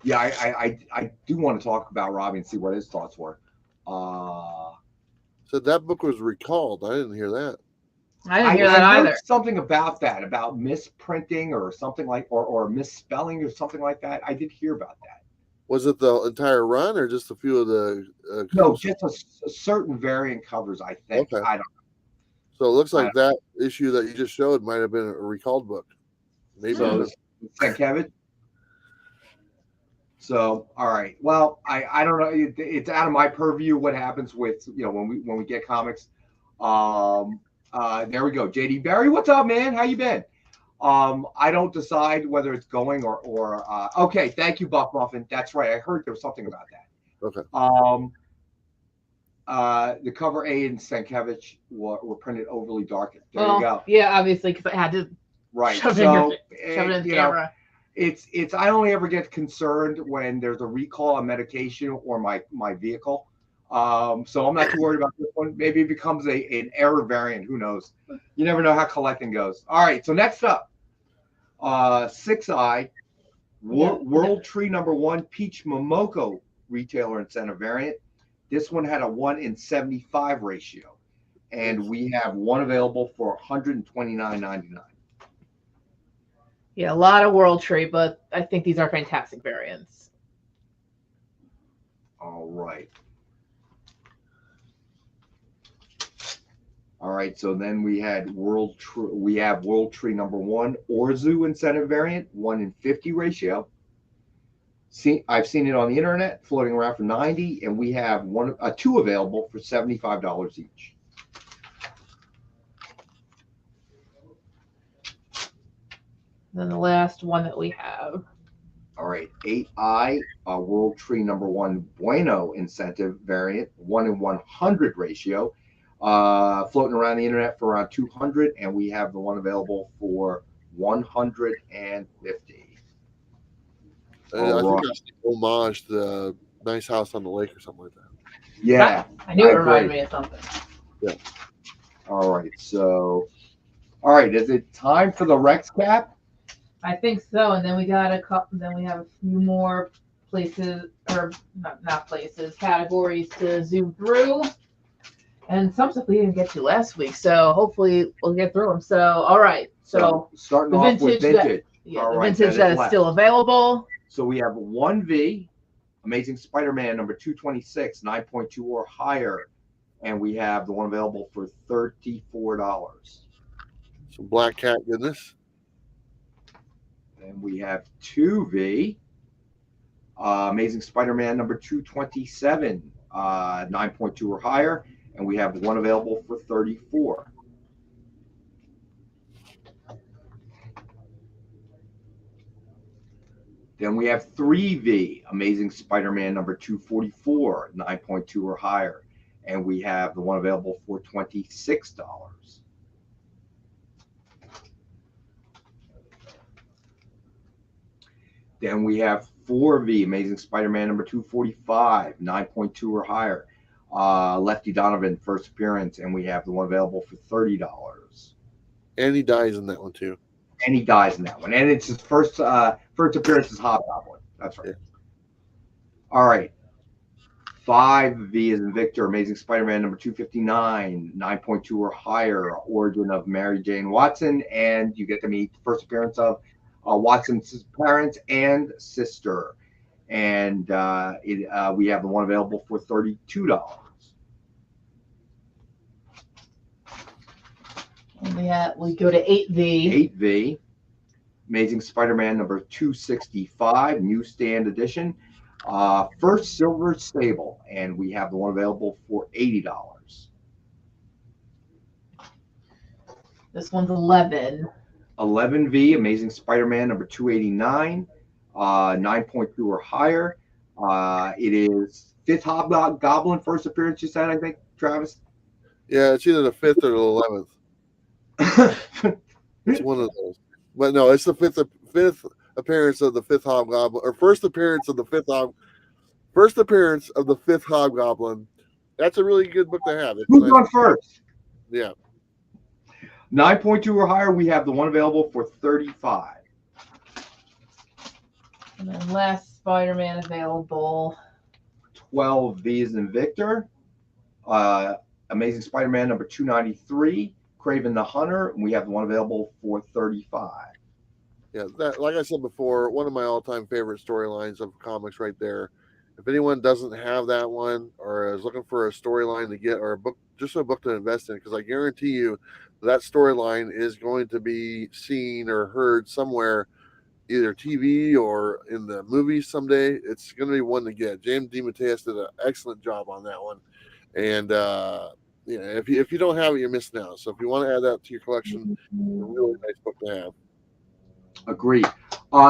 Yeah, I do want to talk about Robbie and see what his thoughts were. So that book was recalled. I didn't hear that. I didn't hear that I heard either. something about that, about misprinting or something like, or misspelling or something like that. I did hear about that. Was it the entire run or just a few of the? No, just a certain variant covers. I think. Okay. I don't. So it looks like that issue that you just showed might have been a recalled book. Maybe. So, Kevin. So, all right. Well, I don't know. It's out of my purview what happens with when we get comics. There we go. JD Barry, what's up, man? How you been? I don't decide whether it's going or okay. Thank you, Buck Muffin. That's right. I heard there was something about that. Okay. The cover A and Sienkiewicz were printed overly dark. There you go. Yeah, obviously, because I had to Right. shove it So in the camera. it's I only ever get concerned when there's a recall on medication or my vehicle. So I'm not too worried about this one. Maybe it becomes an error variant. Who knows? You never know how collecting goes. All right. So next up, 6i World Tree #1 Peach Momoko retailer incentive variant. This one had a 1 in 75 ratio, and we have 1 available for $129.99. Yeah, a lot of World Tree, but I think these are fantastic variants. All right. All right, so then we had World Tree #1 Orzu incentive variant, 1 in 50 ratio. I've seen it on the internet floating around for 90, and we have 2 available for $75 each. Then the last one that we have. All right, 8i World Tree #1 Bueno incentive variant, 1 in 100 ratio. Floating around the internet for around 200, and we have the one available for 150. I think that's homage to Nice House on the Lake or something like that. Yeah, I knew it agree. reminded me of something. Yeah. All right, so, all right, is it time for the Rex cap? I think so. And then we got a couple. Then we have a few more places, or not places, categories to zoom through. And some stuff we didn't get to last week, so hopefully we'll get through them. So, all right. So starting the off with vintage, vintage. yeah, All the right, vintage that that is is still available. So we have 1V, Amazing Spider-Man number 226, 9.2 or higher, and we have the one available for $34. Some Black Cat goodness. And we have 2V, Amazing Spider-Man number 227, 9.2 or higher, and we have one available for $34. Then we have 3V, Amazing Spider-Man number 244, 9.2 or higher, and we have the one available for $26. Then we have 4V, Amazing Spider-Man number 245, 9.2 or higher. Lefty Donovan, first appearance, and we have the one available for $30. And he dies in that one too. And he dies in that one. And it's his first appearance as Hobgoblin. That's right. Yeah. All right. 5V is in Victor, Amazing Spider-Man number 259, 9.2 or higher, origin of Mary Jane Watson, and you get to meet the first appearance of Watson's parents and sister. And we have the one available for $32. And we go to 8V. 8V, Amazing Spider-Man number 265, newsstand edition. First silver stable, and we have the one available for $80. This one's 11. 11V, Amazing Spider-Man number 289, 9.2 or higher. It is fifth Hobgoblin first appearance, you said, I think, Travis? Yeah, it's either the 5th or the 11th. It's one of those. But no, it's the fifth appearance of the 5th Hobgoblin, or first appearance of the 5th Hobgoblin. That's a really good book to have. It's Who's nice. on first? Yeah. 9.2 or higher, we have the one available for $35. And then last Spider-Man available. 12V is in Victor. Amazing Spider-Man number 293, Kraven the Hunter, and we have the one available for $35. Yeah, that, like I said before, one of my all-time favorite storylines of comics right there. If anyone doesn't have that one or is looking for a storyline to get, or a book, just a book to invest in, because I guarantee you that storyline is going to be seen or heard somewhere, either TV or in the movies someday. It's going to be one to get. James DeMatteis did an excellent job on that one. And if you don't have it, you're missing out. So if you want to add that to your collection, it's a really nice book to have. Agreed.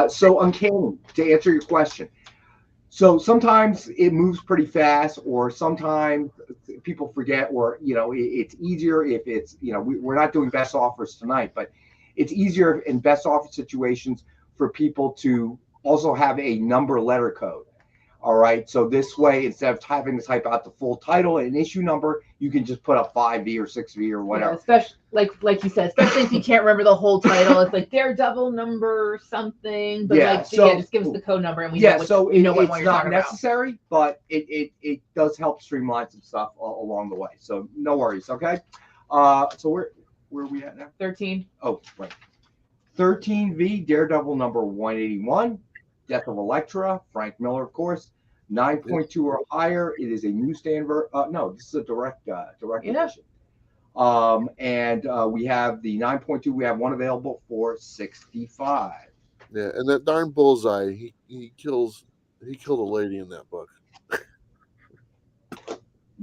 So Uncanny, to answer your question. So sometimes it moves pretty fast, or sometimes people forget, or, it's easier if it's, we're not doing best offers tonight, but it's easier in best offer situations for people to also have a number letter code. All right. So this way, instead of having to type out the full title and issue number, you can just put up 5V or 6V or whatever. Yeah, especially like you said, especially if you can't remember the whole title. It's like Daredevil number something. But just give us the code number and we know what, so you know what it's you're not talking necessary, but it does help streamline some stuff along the way. So no worries. Okay. So where are we at now? 13. Oh, right. 13V, Daredevil number 181, Death of Elektra, Frank Miller, of course. 9.2 or higher. It is a newsstand no, this is a direct edition. And we have the 9.2. We have one available for $65. Yeah, and that darn Bullseye, he killed a lady in that book.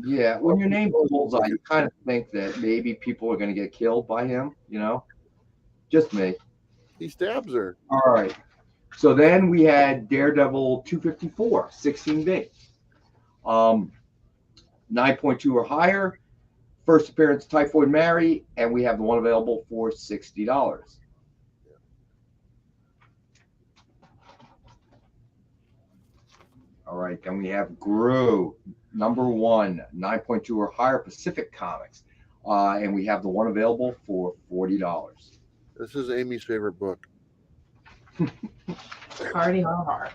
Yeah, when your name's Bullseye, you kind of think that maybe people are going to get killed by him. Just me. He stabs her. All right. So then we had Daredevil 254, 16V. 9.2 or higher. First appearance, Typhoid Mary, and we have the one available for $60. All right, then we have Gru, number 1, 9.2 or higher, Pacific Comics, and we have the one available for $40. This is Amy's favorite book. Party hard.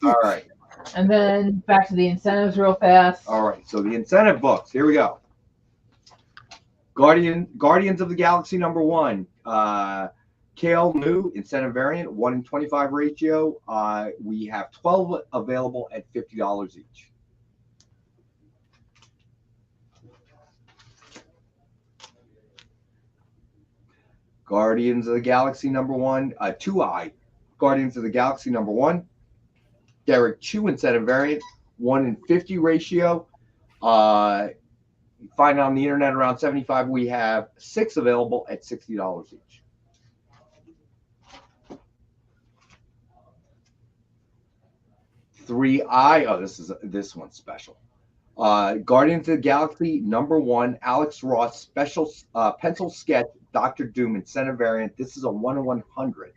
All right. And then back to the incentives real fast. All right. So the incentive books. Here we go. Guardians of the Galaxy #1. Kale New incentive variant, 1 in 25 ratio. We have 12 available at $50 each. Guardians of the Galaxy #1, 2i. Guardians of the Galaxy #1. Derek Chu incentive variant, 1 in 50 ratio. You find it on the internet around 75. We have 6 available at $60 each. This one's special. Guardians of the Galaxy #1, Alex Ross special pencil sketch, Dr. Doom incentive variant. This is a 1 in 100.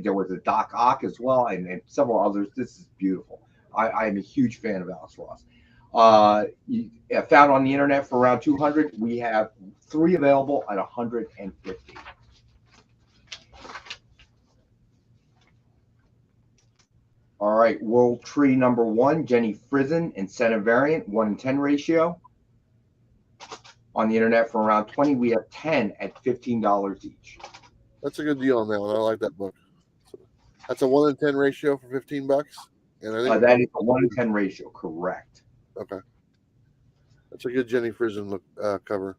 There was a Doc Ock as well, and several others. This is beautiful. I am a huge fan of Alex Ross. Found on the internet for around 200. We have 3 available at 150. All right, World Tree #1, Jenny Frizen incentive variant, 1 in 10 ratio. On the internet for around 20, we have 10 at $15 each. That's a good deal on that one. I like that book. So that's a 1 in 10 ratio for $15, and I think That is a 1 in 10 ratio, correct? Okay, that's a good Jenny Frizen look cover.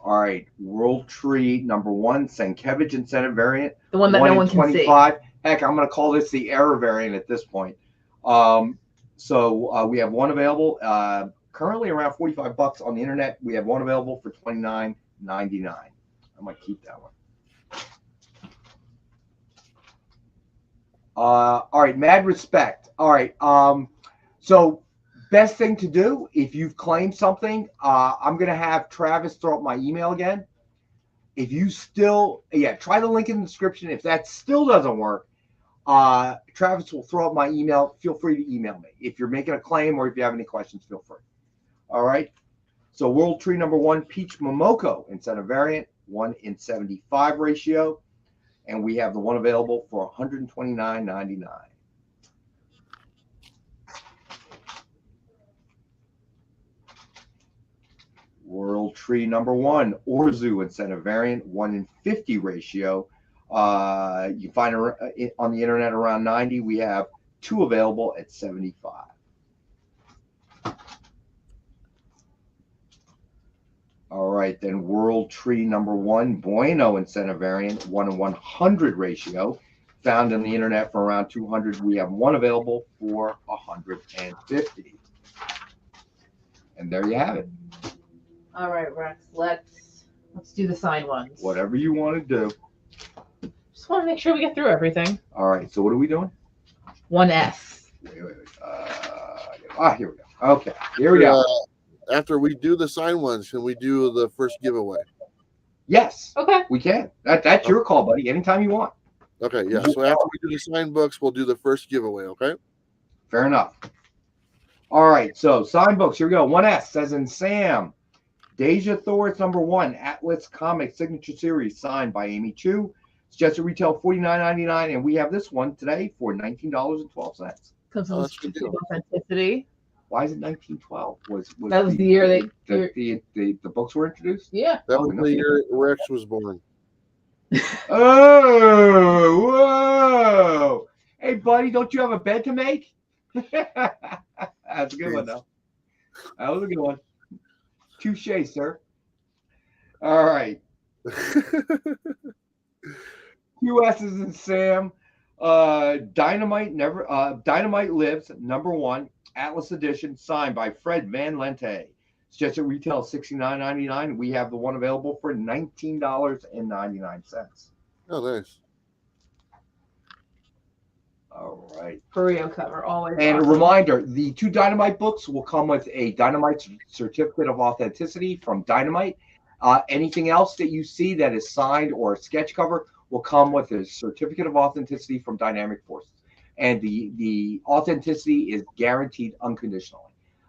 All right, World Tree #1, Sienkiewicz incentive variant, The one that no one can see. 25. Heck, I'm going to call this the error variant at this point. So we have 1 available, currently around $45 on the internet. We have 1 available for $29.99. I might keep that one. All right, Mad Respect. All right, so best thing to do if you've claimed something, I'm going to have Travis throw up my email again. If you still, try the link in the description. If that still doesn't work, Travis will throw up my email. Feel free to email me. If you're making a claim or if you have any questions, feel free. All right. So World Tree #1, Peach Momoko incentive variant, 1 in 75 ratio. And we have the 1 available for $129.99. World Tree #1, Orzu incentive variant, 1 in 50 ratio. You find it on the internet around 90. We have 2 available at 75. All right, then World Tree #1, Bueno incentive variant, 1 in 100 ratio. Found on the internet for around 200. We have 1 available for 150. And there you have it. All right, Rex. Let's do the signed ones. Whatever you want to do. Just want to make sure we get through everything. All right, so what are we doing? 1S. Wait. Here we go. Okay, here we go. After we do the signed ones, can we do the first giveaway? Yes, Okay. we can. That's your call, buddy. Anytime you want. Okay, yeah. So after we do the signed books, we'll do the first giveaway, okay? Fair enough. All right, so signed books. Here we go. 1S, as in Sam. Deja Thor's #1, Atlas Comics Signature Series, signed by Amy Chu. Suggested retail $49.99, and we have this one today for $19.12. Comes Oh, with that's a good deal. authenticity. Why is it 1912? That was the year the books were introduced? Yeah. That was the year Rex was born. Oh, whoa. Hey, buddy, don't you have a bed to make? That's a good one, though. That was a good one. Touche, sir. All right. 2 S's in Sam. Dynamite Lives, #1, Atlas Edition, signed by Fred Van Lente. Suggested retail $69.99. We have the 1 available for $19.99. Oh, nice. All right. Perio cover, always. And awesome. a reminder, the 2 Dynamite books will come with a Dynamite certificate of authenticity from Dynamite. Anything else that you see that is signed or a sketch cover will come with a certificate of authenticity from Dynamic Forces. And the authenticity is guaranteed unconditionally.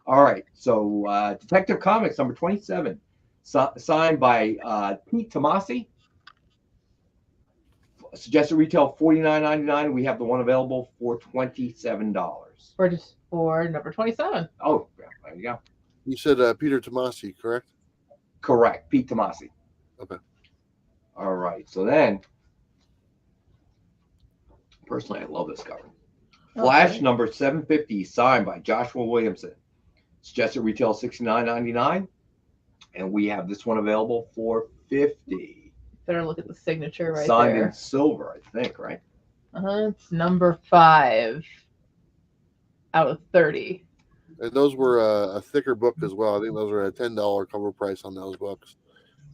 All right, so Detective Comics #27, signed by Pete Tomasi. Suggested retail $49.99. We have the one available for $27. For number 27. Oh, yeah, there you go. You said Peter Tomasi, correct? Correct. Pete Tomasi. Okay. All right. So then, personally, I love this cover. Flash Okay. number 750, signed by Joshua Williamson. Suggested retail $69.99. And we have this one available for $50. Better look at the signature right Signed there. in silver, I think, right? It's number 5 out of 30. And those were a thicker book as well. I think those were a $10 cover price on those books.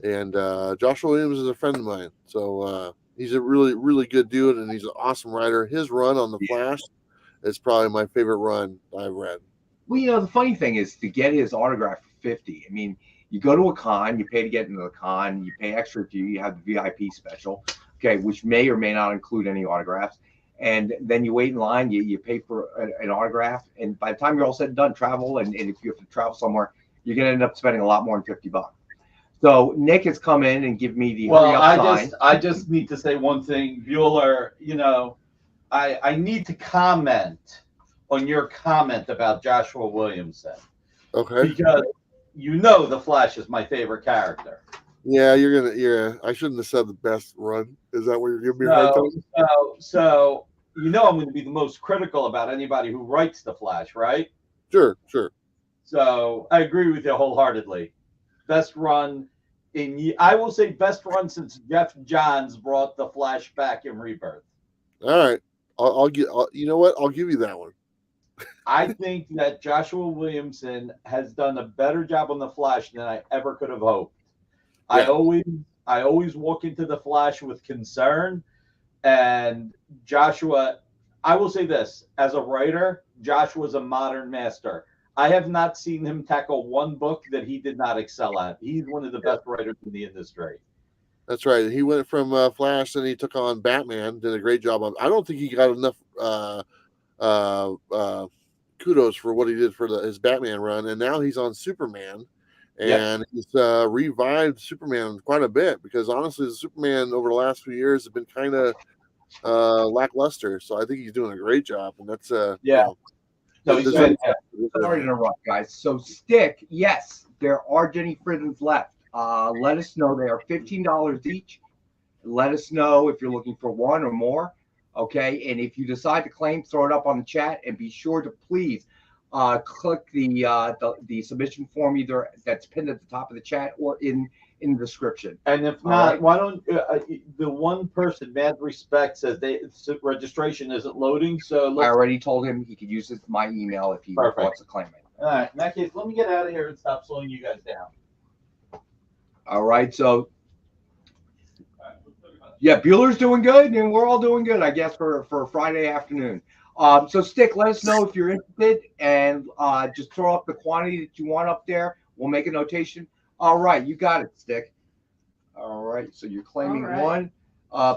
And Joshua Williams is a friend of mine, so he's a really, really good dude, and he's an awesome writer. His run on the Flash is probably my favorite run I've read. Well, you know, the funny thing is to get his autograph for $50. I mean, you go to a con, you pay to get into the con, you pay extra if you have the VIP special, okay, which may or may not include any autographs. And then you wait in line, you pay for an autograph, and by the time you're all said and done, travel, and if you have to travel somewhere, you're going to end up spending a lot more than $50. So Nick has come in and give me the hurry up sign. I just need to say one thing, Bueller. You know, I need to comment on your comment about Joshua Williamson. Okay. Because you know the Flash is my favorite character. Yeah, I shouldn't have said the best run. Is that what you're giving me a hard time? So you know I'm going to be the most critical about anybody who writes the Flash, right? Sure. So I agree with you wholeheartedly. Best run I will say best run since Jeff Johns brought the Flash back in Rebirth. All right. You know what? I'll give you that one. I think that Joshua Williamson has done a better job on the Flash than I ever could have hoped. Yeah. I always walk into the Flash with concern, and Joshua, I will say this, as a writer, Joshua's a modern master. I have not seen him tackle one book that he did not excel at. He's one of the best writers in the industry. That's right. He went from Flash, and he took on Batman. Did a great job on. I don't think he got enough kudos for what he did for his Batman run, and now he's on Superman, and he's revived Superman quite a bit, because honestly, the Superman over the last few years has been kind of lackluster. So I think he's doing a great job, and that's Sorry to interrupt, guys. So Stick, yes, there are Jenny Frizzens left. Let us know. They are $15 each. Let us know if you're looking for one or more. Okay, and if you decide to claim, throw it up on the chat, and be sure to please click the submission form, either that's pinned at the top of the chat or in the description. And if not, why don't the one person, Mad Respect, says registration isn't loading? So I already told him he could use my email if he wants to claim it. All right, in that case, let me get out of here and stop slowing you guys down. All right, so yeah, Bueller's doing good, and we're all doing good, I guess, for Friday afternoon. So Stick, let us know if you're interested, and just throw up the quantity that you want up there. We'll make a notation. All right, you got it, Stick. All right, so you're claiming one.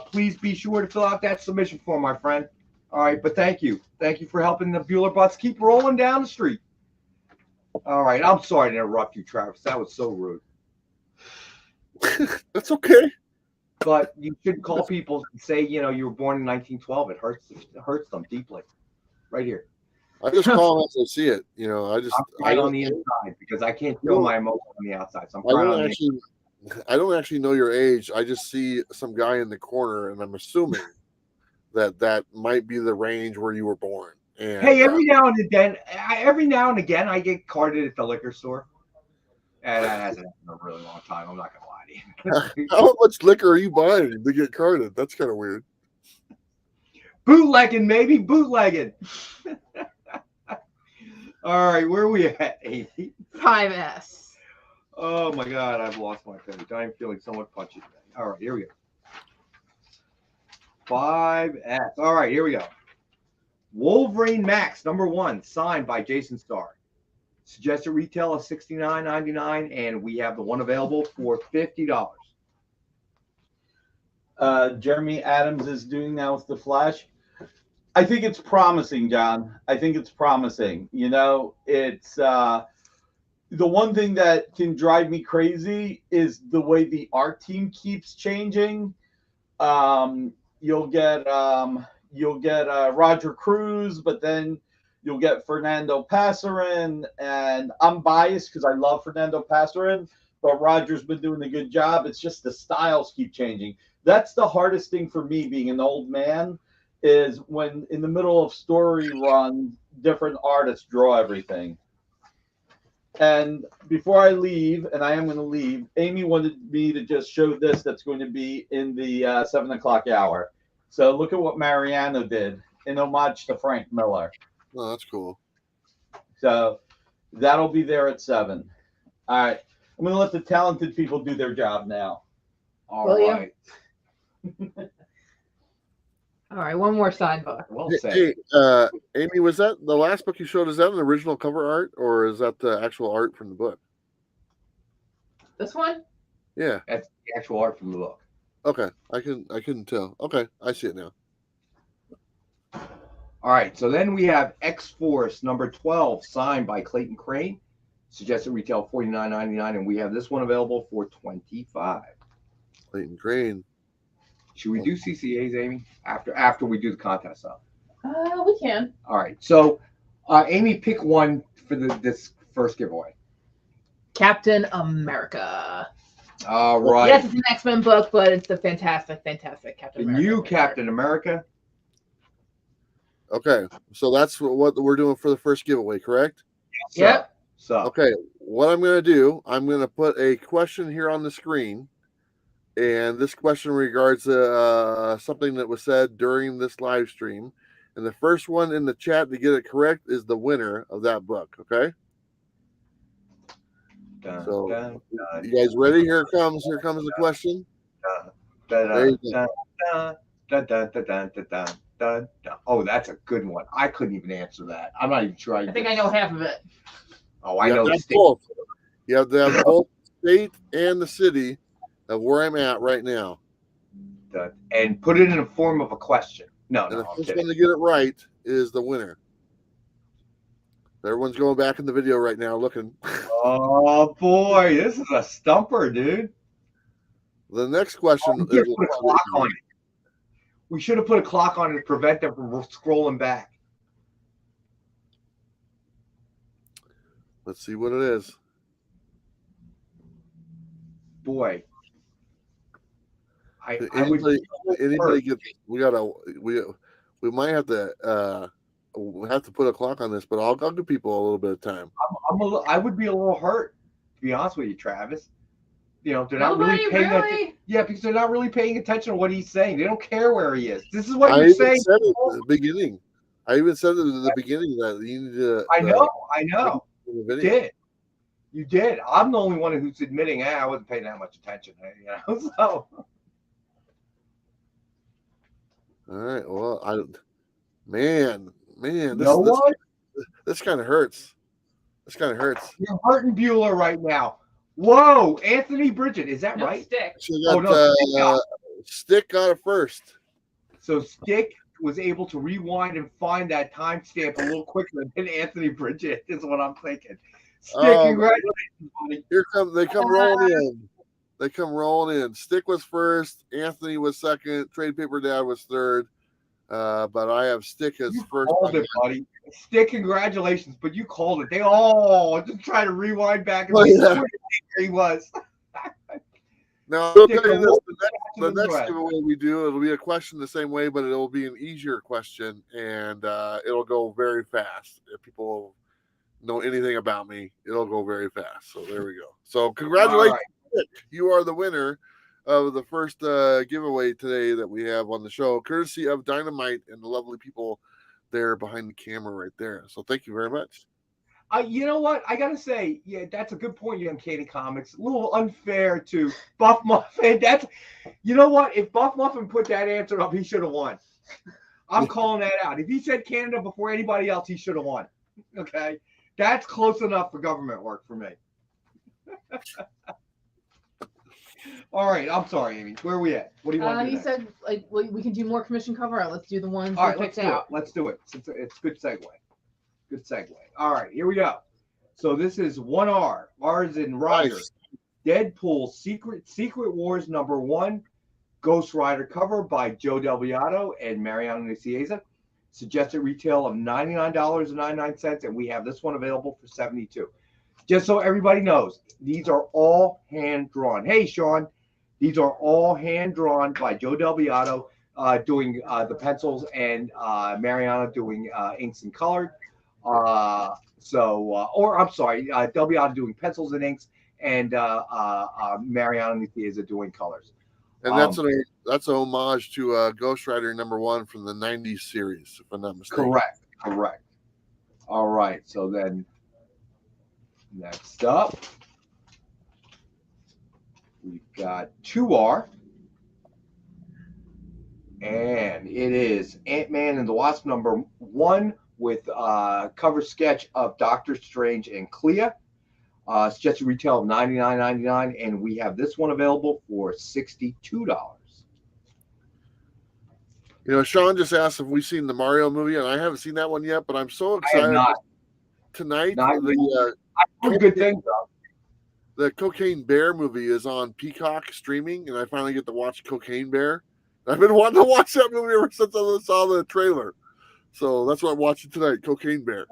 Please be sure to fill out that submission form, my friend. All right, but thank you. Thank you for helping the Bueller butts keep rolling down the street. All right, I'm sorry to interrupt you, Travis. That was so rude. That's okay. But you should call people and say, you were born in 1912. It hurts them deeply. Right here. I just call them as I see it. I'm on the inside because I can't feel my emotion on the outside. So I don't actually know your age. I just see some guy in the corner, and I'm assuming that might be the range where you were born. And, hey, every now and again, I get carded at the liquor store. And that hasn't happened in a really long time. I'm not gonna lie to you. How much liquor are you buying to get carded? That's kind of weird. Bootlegging, maybe bootlegging. All right, where are we at? 80? 5S. Oh my God, I've lost my page. I'm feeling somewhat punchy today. All right, here we go. 5S. All right, here we go. Wolverine Max #1, signed by Jason Starr. Suggested retail of $69.99, and we have the one available for $50. Jeremy Adams is doing now with the Flash. I think it's promising, John. I think it's promising. It's the one thing that can drive me crazy is the way the art team keeps changing. you'll get Roger Cruz, but then you'll get Fernando Passarin, and I'm biased because I love Fernando Passarin, but Roger's been doing a good job. It's just the styles keep changing. That's the hardest thing for me being an old man, is when in the middle of story run, different artists draw everything. And before I leave, and I am going to leave, Amy wanted me to just show this that's going to be in the 7 o'clock hour. So look at what Mariano did in homage to Frank Miller. Oh, that's cool. So that'll be there at 7. All right. I'm going to let the talented people do their job now. All Will you? right. All right, one more sign book. Well said. Hey, Amy, was that the last book you showed? Is that an original cover art, or is that the actual art from the book? This one? Yeah. That's the actual art from the book. Okay. I couldn't tell. Okay, I see it now. All right. So then we have X-Force number 12, signed by Clayton Crane. Suggested retail $49.99, and we have this one available for $25. Clayton Crane. Should we do CCAs, Amy? After we do the contest stuff. We can. All right. So, Amy, pick one for this first giveaway. Captain America. All right. Yes, it's an X-Men book, but it's the fantastic Captain The America. new Captain America. Okay, so that's what we're doing for the first giveaway, correct? Yep. So, Okay, what I'm going to do, I'm going to put a question here on the screen, and this question regards something that was said during this live stream, and the first one in the chat to get it correct is the winner of that book. Okay, dun, so dun, dun, you guys ready? Here it comes. Here comes the question. dun, There you dun, go. dun, dun, dun, dun, dun, dun, dun, dun, dun. Oh, that's a good one. I couldn't even answer that. I'm not even sure. I think I know half of it. Oh, I You know have to the have state. both. You have to have both the state and the city of where I'm at right now. And put it in the form of a question. No, And no, the I'm first kidding. one to get it right is the winner. Everyone's going back in the video right now looking. Oh boy, this is a stumper, dude. The next question We is should put a clock on it. We should have put a clock on it to prevent them from scrolling back. Let's see what it is. Boy, I would. Anybody get? We might have to put a clock on this, but I'll give people a little bit of time. I would be a little hurt, to be honest with you, Travis. You know, they're not Nobody really paying attention. really. Yeah, because they're not really paying attention to what he's saying. They don't care where he is. This is what I you're even saying. said it at the beginning. I even said it at the beginning that you need to. I know. The You video. did. You did. I'm the only one who's admitting, I wasn't paying that much attention. You know, so. All right. Well, man, this kind of hurts. This kind of hurts. You're hurting Bueller right now. Whoa, Anthony Bridget, is that No, right? stick. She Oh, got, no, Stick got Stick got it first. So Stick was able to rewind and find that timestamp a little quicker than Anthony Bridget, is what I'm thinking. Stick, congratulations, buddy. They come rolling in. They come rolling in. Stick was first. Anthony was second. Trade Paper Dad was third. But I have Stick as You first. called it, buddy. Stick, congratulations, but you called it. They all just try to rewind back and see where he was. Now, I'll Stick, tell you this, the the next rest. giveaway we do, it'll be a question the same way, but it'll be an easier question, and it'll go very fast. If people know anything about me, it'll go very fast. So there we go. So congratulations, Stick. You are the winner of the first giveaway today that we have on the show, courtesy of Dynamite and the lovely people there behind the camera right there. So thank you very much. You know what? I gotta say, yeah, that's a good point, Young Katie Comics. A little unfair to Buff Muffin. You know what? If Buff Muffin put that answer up, he should have won. I'm calling that out. If he said Canada before anybody else, he should have won. Okay, that's close enough for government work for me. All right, I'm sorry, Amy. Where are we at? What do you want to do? He next? said like we can do more commission cover art. Let's do the ones All we right, let's picked do out. it. Let's do it. It's a good segue. Good segue. All right, here we go. So this is 1R. R is in Roger. Nice. Deadpool Secret Wars #1. Ghost Rider cover by Joe Delviato and Mariano Nicieza. Suggested retail of $99.99, and we have this one available for $72. Just so everybody knows, these are all hand drawn. Hey, Sean, these are all hand drawn by Joe Delviato, doing the pencils, and Mariano doing inks and colored. Or I'm sorry, Delviato doing pencils and inks, and Mariano Nicieza doing colors. And that's a homage to Ghost Rider #1 from the '90s series, if I'm not mistaken. Correct. All right. So then, next up, we've got 2R, and it is Ant-Man and the Wasp #1 with cover sketch of Doctor Strange and Clea. Suggested retail of $99.99, and we have this one available for $62. You know, Sean just asked if we've seen the Mario movie, and I haven't seen that one yet, but I'm so excited. Tonight. Good thing, though. The Cocaine Bear movie is on Peacock streaming, and I finally get to watch Cocaine Bear. I've been wanting to watch that movie ever since I saw the trailer. So that's what I'm watching tonight, Cocaine Bear.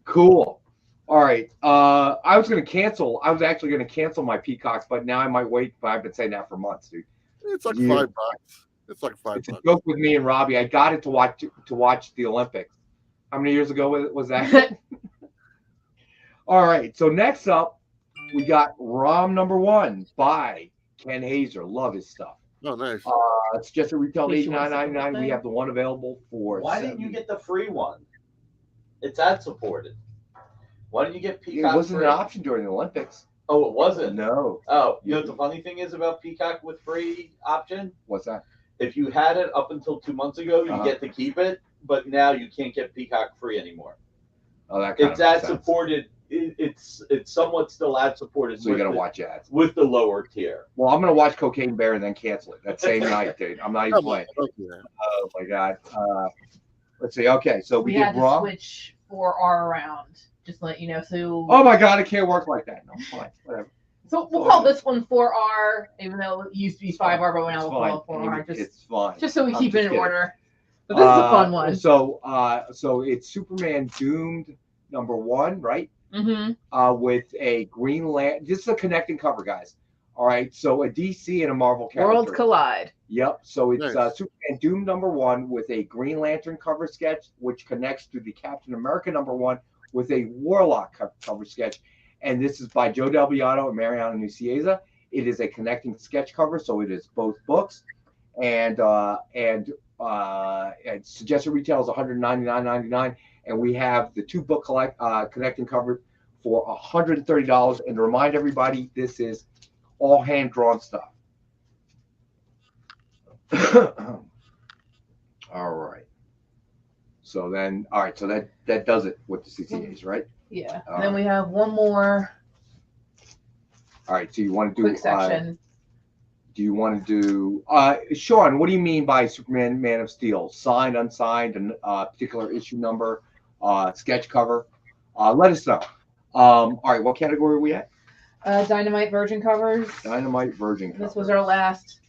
Cool. All right. I was actually going to cancel my Peacock, but now I might wait. But I've been saying that for months, dude. It's like $5. It's like $5. It's a joke with me and Robbie. I got it to watch the Olympics. How many years ago was that? All right. So next up, we got ROM #1 by Ken Hazer. Love his stuff. Oh, nice. It's just a retail $89.99. We have the one available for. Why didn't you get the free one? It's ad supported. Why didn't you get Peacock? It wasn't an option during the Olympics. Oh, it wasn't? No. Oh, you know what the funny thing is about Peacock with free option? What's that? If you had it up until 2 months ago, you get to keep it, but now you can't get Peacock free anymore. Oh, that it's ad supported. It's somewhat still ad supported. So you got to watch ads with the lower tier. Well, I'm gonna watch Cocaine Bear and then cancel it that same night, dude. I'm not even playing. Oh my god. Let's see. Okay, so we had did to Raw. switch 4R around. Just to let you know. So. Oh my god, it can't work like that. No, fine, whatever. So we'll call this one 4R, even though it used to be 5R, but now we'll call it 4R. It's fine. Just so we keep it in order. But this is a fun one. So it's Superman Doomed #1, right? Mm-hmm. With a Green Lantern. This is a connecting cover, guys. All right. So a DC and a Marvel character. Worlds collide. Yep. So it's Nice. Superman Doomed #1 with a Green Lantern cover sketch, which connects to the Captain America #1 with a Warlock cover sketch. And this is by Joe Delviato and Mariano Nicieza. It is a connecting sketch cover, so it is both books. And suggested retail is $199.99. And we have the two book connecting cover for $130. And to remind everybody, this is all hand drawn stuff. All right. So that does it with the CCAs, right? Yeah. And then we have one more. All right. So you want to do quick section. Do you want to do Sean? What do you mean by Superman Man of Steel? Signed, unsigned, particular issue number, sketch cover? Let us know. All right. What category are we at? Dynamite Virgin covers. Dynamite Virgin. This was our last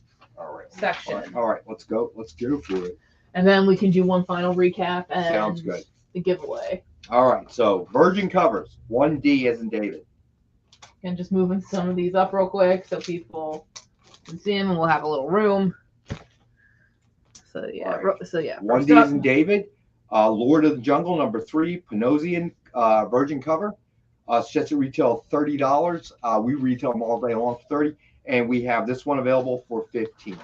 section. All right. Let's go. Let's go for it. And then we can do one final recap and sounds good. The giveaway. All right. So Virgin covers 1D as in David. And just moving some of these up real quick so people can see them, and we'll have a little room. So yeah. Right. So yeah. 1D as in David. Lord of the Jungle #3 Panosian Virgin cover. Suggested retail $30. We retail them all day long for $30, and we have this one available for $15.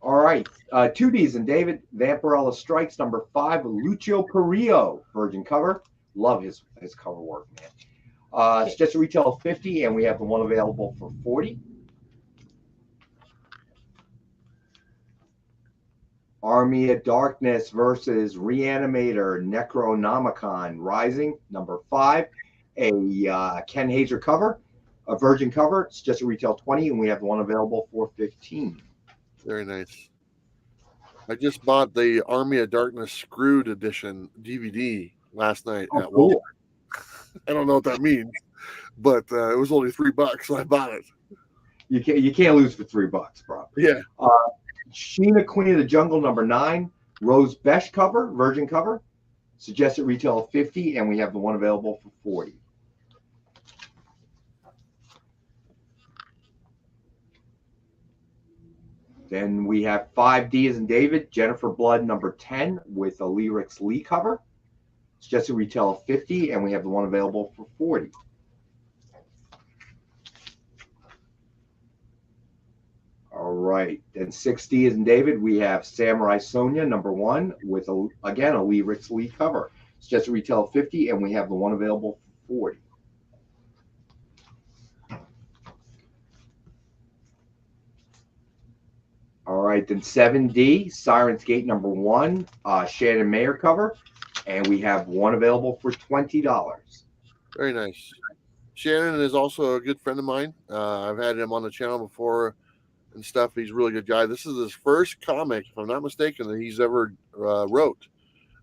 All right, 2Ds and David Vampirella Strikes #5 Lucio Perillo Virgin cover. Love his cover work, man. Suggested retail $50, and we have the one available for $40. Army of Darkness versus Reanimator Necronomicon Rising #5, a Ken Hazer cover, a Virgin cover. It's just a retail $20, and we have one available for $15. Very nice. I just bought the Army of Darkness Screwed Edition DVD last night at Walmart. I don't know what that means, but it was only $3, so I bought it. You can't lose for $3, bro. Yeah. Sheena, Queen of the Jungle, number 9, Rose Besh cover, Virgin cover, suggested retail of $50, and we have the one available for $40. Then we have 5D as in David, Jennifer Blood, number 10, with a Lyrics Lee cover, suggested retail of $50, and we have the one available for $40. All right, then 6D as in David, we have Samurai Sonia, number 1, with again a Lyrics Lee cover, suggested retail of $50, and we have the one available for $40. All right, then 7D, Siren's Gate number 1, Shannon Mayer cover, and we have one available for $20. Very nice. Shannon is also a good friend of mine. I've had him on the channel before and stuff. He's a really good guy. This is his first comic, if I'm not mistaken, that he's ever wrote.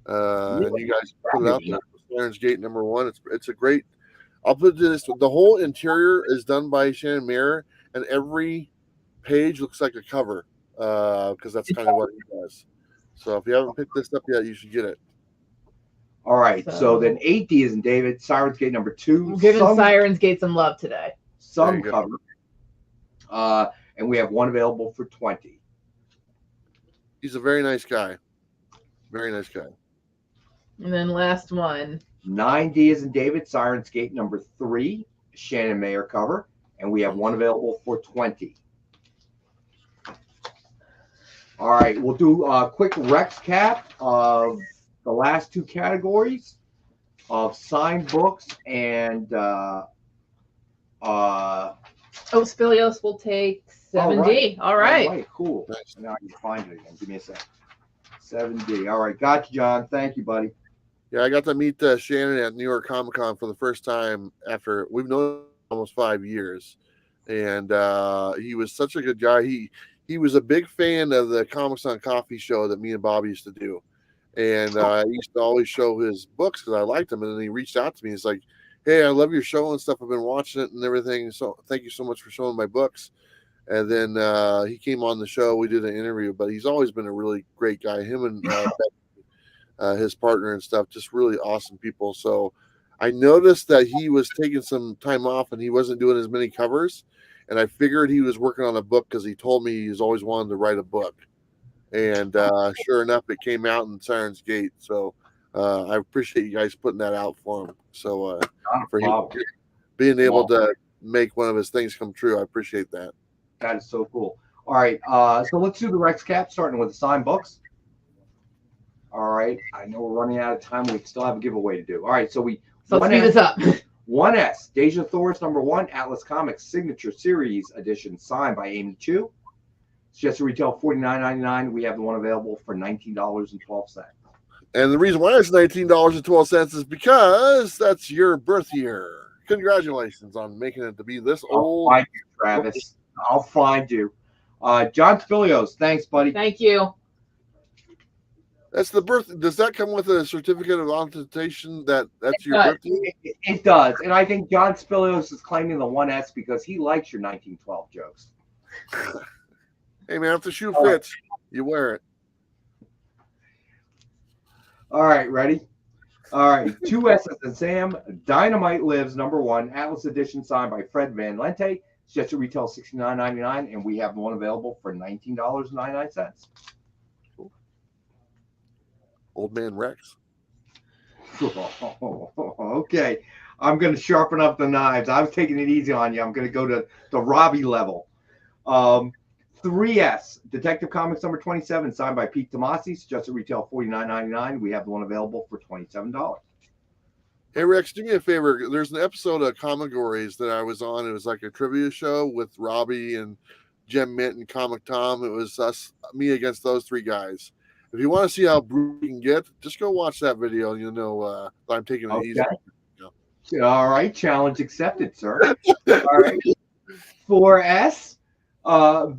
And you guys put it out there. Siren's Gate number 1. It's a great. I'll put this. The whole interior is done by Shannon Mayer, and every page looks like a cover. Because that's kind of what he does. So if you haven't picked this up yet, you should get it. All right, so then 8D is in David, Siren's Gate number 2. We're giving Siren's Gate some love today. Some cover. And we have one available for $20. He's a very nice guy. Very nice guy. And then last one. 9D is in David, Siren's Gate number 3, Shannon Mayer cover, and we have one available for $20. All right, we'll do a quick Rex cap of the last 2 categories of signed books and Spilios will take 7D. All right. Cool. Nice. Now I can find it again. Give me a sec. 7D. All right, got you, John. Thank you, buddy. Yeah, I got to meet Shannon at New York Comic Con for the first time after we've known him almost 5 years, and he was such a good guy. He was a big fan of the Comics on Coffee show that me and Bob used to do. And I used to always show his books because I liked them. And then he reached out to me. He's like, hey, I love your show and stuff. I've been watching it and everything. So thank you so much for showing my books. And then he came on the show. We did an interview. But he's always been a really great guy. Him and his partner and stuff, just really awesome people. So I noticed that he was taking some time off and he wasn't doing as many covers. And I figured he was working on a book because he told me he's always wanted to write a book. And sure enough, it came out in Siren's Gate. So I appreciate you guys putting that out for him. So for him being able to make one of his things come true, I appreciate that. That is so cool. All right, so let's do the Rex cap, starting with the signed books. All right, I know we're running out of time. We still have a giveaway to do. All right, so let's speed this up. 1S, Deja Thor's number 1, Atlas Comics Signature Series Edition, signed by Amy Chu. Suggested retail $49.99. We have the one available for $19.12. And the reason why it's $19.12 is because that's your birth year. Congratulations on making it to be this old. I'll find you, Travis. I'll find you. John Spilios, thanks, buddy. Thank you. That's the birth. Does that come with a certificate of authentication that's your birthday? It does. And I think John Spilios is claiming the 1S because he likes your 1912 jokes. Hey, man, if the shoe fits, you wear it. All right, ready? All right, 2S's and Sam. Dynamite Lives, number 1, Atlas Edition, signed by Fred Van Lente. Suggested retail $69.99, and we have one available for $19.99. Old Man Rex. Okay, I'm going to sharpen up the knives. I was taking it easy on you. I'm going to go to the Robbie level. 3S, Detective Comics number 27, signed by Pete Tomasi. Suggested retail $49.99. We have the one available for $27. Hey, Rex, do me a favor. There's an episode of Comigories that I was on. It was like a trivia show with Robbie and Jem Mint and Comic Tom. It was me against those 3 guys. If you want to see how brutal you can get, just go watch that video and you'll know I'm taking it easy. Yeah. All right, challenge accepted, sir. All right. 4S,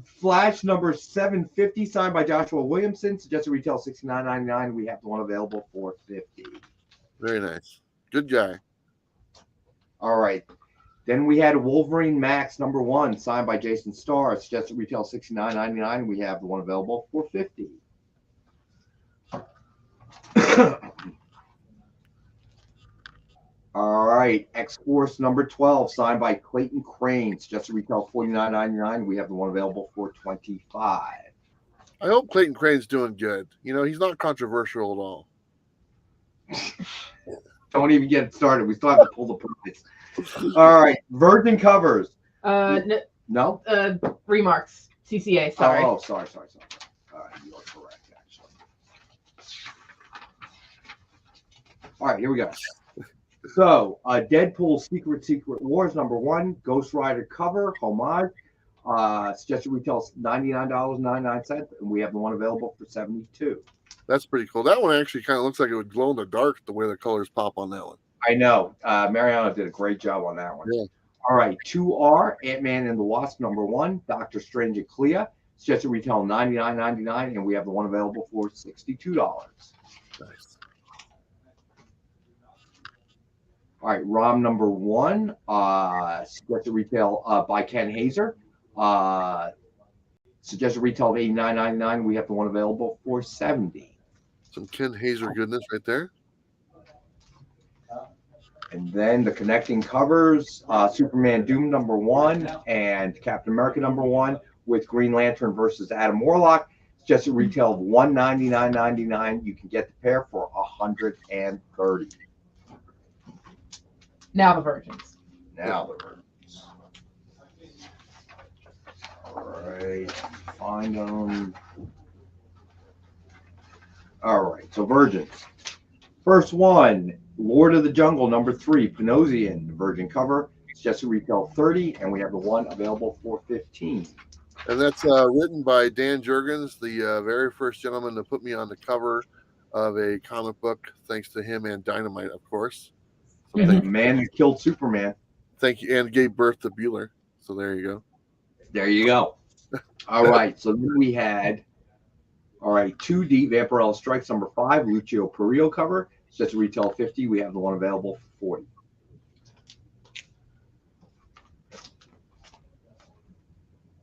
Flash number 750, signed by Joshua Williamson. Suggested retail $69.99. We have the one available for $50. Very nice. Good guy. All right. Then we had Wolverine Max #1 signed by Jason Starr. Suggested retail $69.99. We have the one available for $50. All right, X-Force #12 signed by Clayton Crane. Suggested retail $49.99. We have the one available for $25. I hope Clayton Crane's doing good. You know, he's not controversial at all. Don't even get it started. We still have to pull the price. All right, Virgin covers. No? Remarks. CCA, sorry. Oh, sorry. All right, you are correct, actually. All right, here we go. So, Deadpool Secret Wars #1, Ghost Rider cover, homage. Suggested retail $99.99, and we have the one available for $72. That's pretty cool. That one actually kind of looks like it would glow in the dark the way the colors pop on that one. I know. Mariana did a great job on that one. Yeah. All right, 2R, Ant-Man and the Wasp #1, Doctor Strange and Clea. Suggested retail $99.99, and we have the one available for $62. Nice. All right, ROM #1, suggested retail by Ken Hazer. Suggested retail of $89.99. We have the one available for $70. Some Ken Hazer goodness right there. And then the connecting covers, Superman Doom #1 and Captain America #1 with Green Lantern versus Adam Warlock. Suggested retail of $199.99. You can get the pair for $130. Now the Virgins. Now the Virgins. All right, find them. All right, so Virgins. First one, Lord of the Jungle #3, Panosian, Virgin cover. Suggested retail $30, and we have the one available for $15. And that's written by Dan Jurgens, the very first gentleman to put me on the cover of a comic book, thanks to him and Dynamite, of course. So The man who killed Superman. thank you, and gave birth to Bueller. So there you go. There you go. All right, so then we had, 2D Vampirella Strikes #5, Lucio Perillo cover. Suggested retail $50. We have the one available for $40.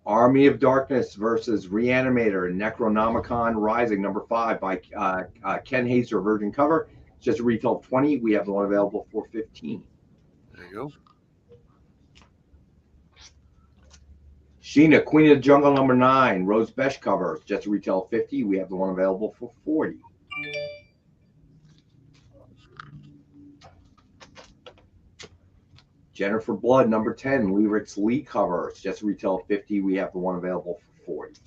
Army of Darkness versus Reanimator, Necronomicon Rising #5 by Ken Hazer, Virgin cover. Just a retail of $20. We have the one available for $15. There you go. Sheena, Queen of the Jungle #9, Rose Besh cover. Just a retail of $50. We have the one available for $40. Jennifer Blood #10, Lyrics Lee cover. Just a retail of $50. We have the one available for $40.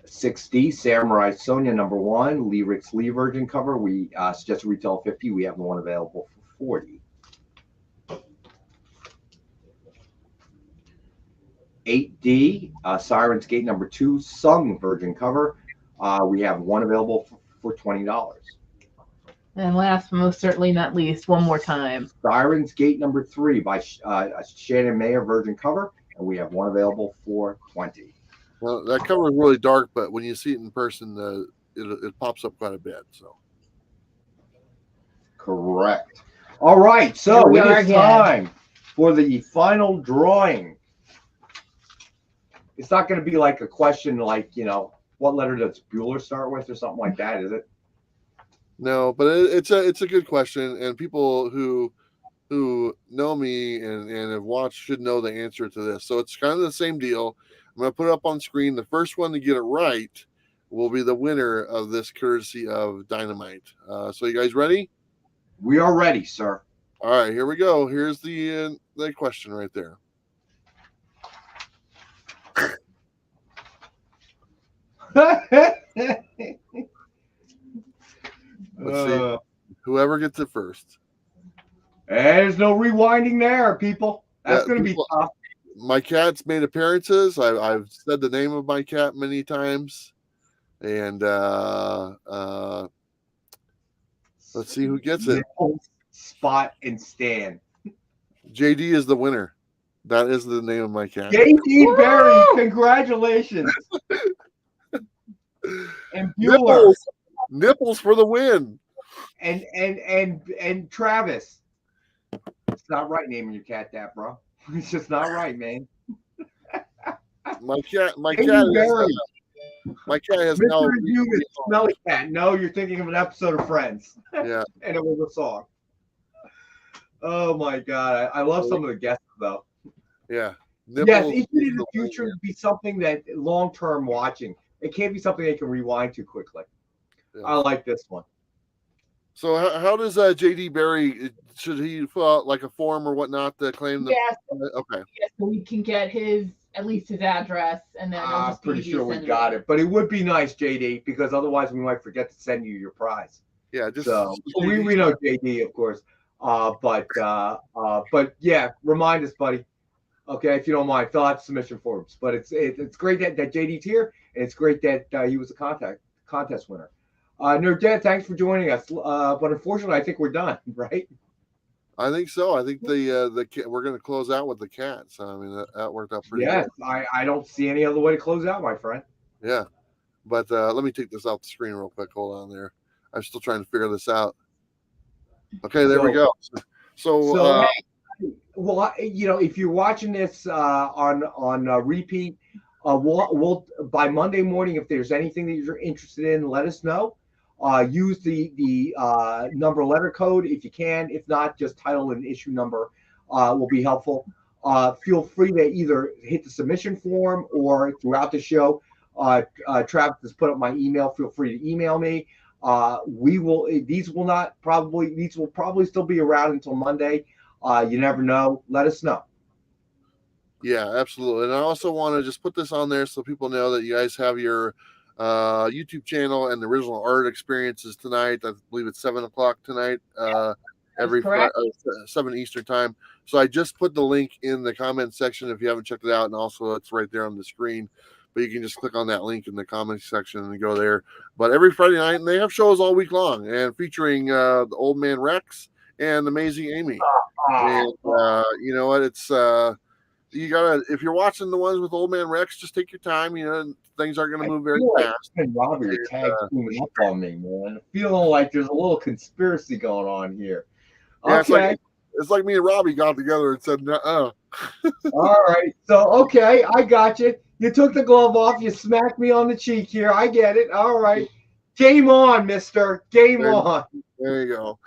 6D Samurai Sonia #1, Lyrics Lee Virgin cover. We suggest retail $50. We have the one available for $40. 8D Sirens Gate #2, Sung Virgin cover. We have one available for $20. And last but most certainly not least, one more time. Sirens Gate #3 by Shannon Mayer Virgin cover, and we have one available for $20. Well, that cover is really dark, but when you see it in person, it pops up quite a bit. So correct. All right, so we it are is again. time for the final drawing. It's not going to be like a question like, what letter does Bueller start with or something like that, is it? no, but it's a good question, and people who know me and have watched should know the answer to this. So it's kind of the same deal. I'm going to put it up on screen. The first one to get it right will be the winner of this, courtesy of Dynamite. So you guys ready? We are ready, sir. All right, here we go. Here's the question right there. Let's see. Whoever gets it first. There's no rewinding there, people. That's Yeah, going to be people- tough. My cat's made appearances. I've said the name of my cat many times, and let's see who gets it. Spot and Stan. JD is the winner. That is the name of my cat. JD Berry, congratulations. And Bueller. Nipples for the win. and Travis. It's not right naming your cat that, bro. It's just not right, man. My cat Katy is Berry, my cat has Mr. now. Human, Smelly Cat. No, you're thinking of an episode of Friends. Yeah, And it was a song. Oh my god, I love some of the guests though. yeah. Yes, Nipples it should in the the way, future be something that long term watching. It can't be something they can rewind too quickly. yeah. I like this one. So how does JD Barry? Should he fill out like a form or whatnot to claim the? Yes, Okay. yes, so we can get at least his address, and then it'll I'm just be pretty easy sure to we send got it, but it would be nice, JD, because otherwise we might forget to send you your prize. Yeah, just So JD. we know JD, of course. But yeah, remind us, buddy. Okay, if you don't mind, fill out submission forms. But it's great that JD's here, and it's great that he was a contest winner. Nerd Dad, thanks for joining us. But unfortunately, I think we're done, right? I think so. I think we're going to close out with the cat. So I mean that worked out pretty Yes, good. I don't see any other way to close out, my friend. Yeah, but let me take this off the screen real quick. Hold on there. I'm still trying to figure this out. Okay, there we go. So well, if you're watching this on repeat, we'll by Monday morning, if there's anything that you're interested in, let us know. Use the number letter code if you can. If not, just title and issue number will be helpful. Feel free to either hit the submission form or throughout the show. Travis has put up my email. Feel free to email me. These will probably still be around until Monday. You never know. Let us know. yeah, absolutely. And I also want to just put this on there so people know that you guys have your YouTube channel and the original art experiences tonight. I believe it's 7:00 tonight. Every correct. 7 Eastern time. So I just put the link in the comment section if you haven't checked it out, and also it's right there on the screen. But you can just click on that link in the comment section and go there. But every Friday night, and they have shows all week long, and featuring the Old Man Rex and Amazing Amy. And you know what? It's you gotta, if you're watching the ones with Old Man Rex, just take your time. You know, things aren't going to move very fast. And Robbie are tag teaming up on me, man. Feeling like there's a little conspiracy going on here. Yeah, Okay. it's like me and Robbie got together and said, "Uh." All right. So okay, I got you. You took the glove off. You smacked me on the cheek here. I get it. All right. Game on, mister. Game on. There you go.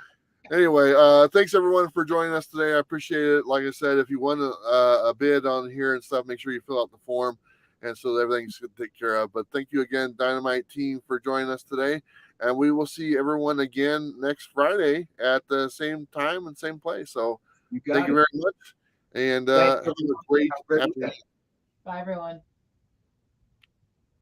Anyway, thanks everyone for joining us today. I appreciate it. Like I said, if you want a bid on here and stuff, make sure you fill out the form, and so everything's good to take care of. But thank you again, Dynamite team, for joining us today, and we will see everyone again next Friday at the same time and same place. So thank you very much, and have a great afternoon. Bye, everyone.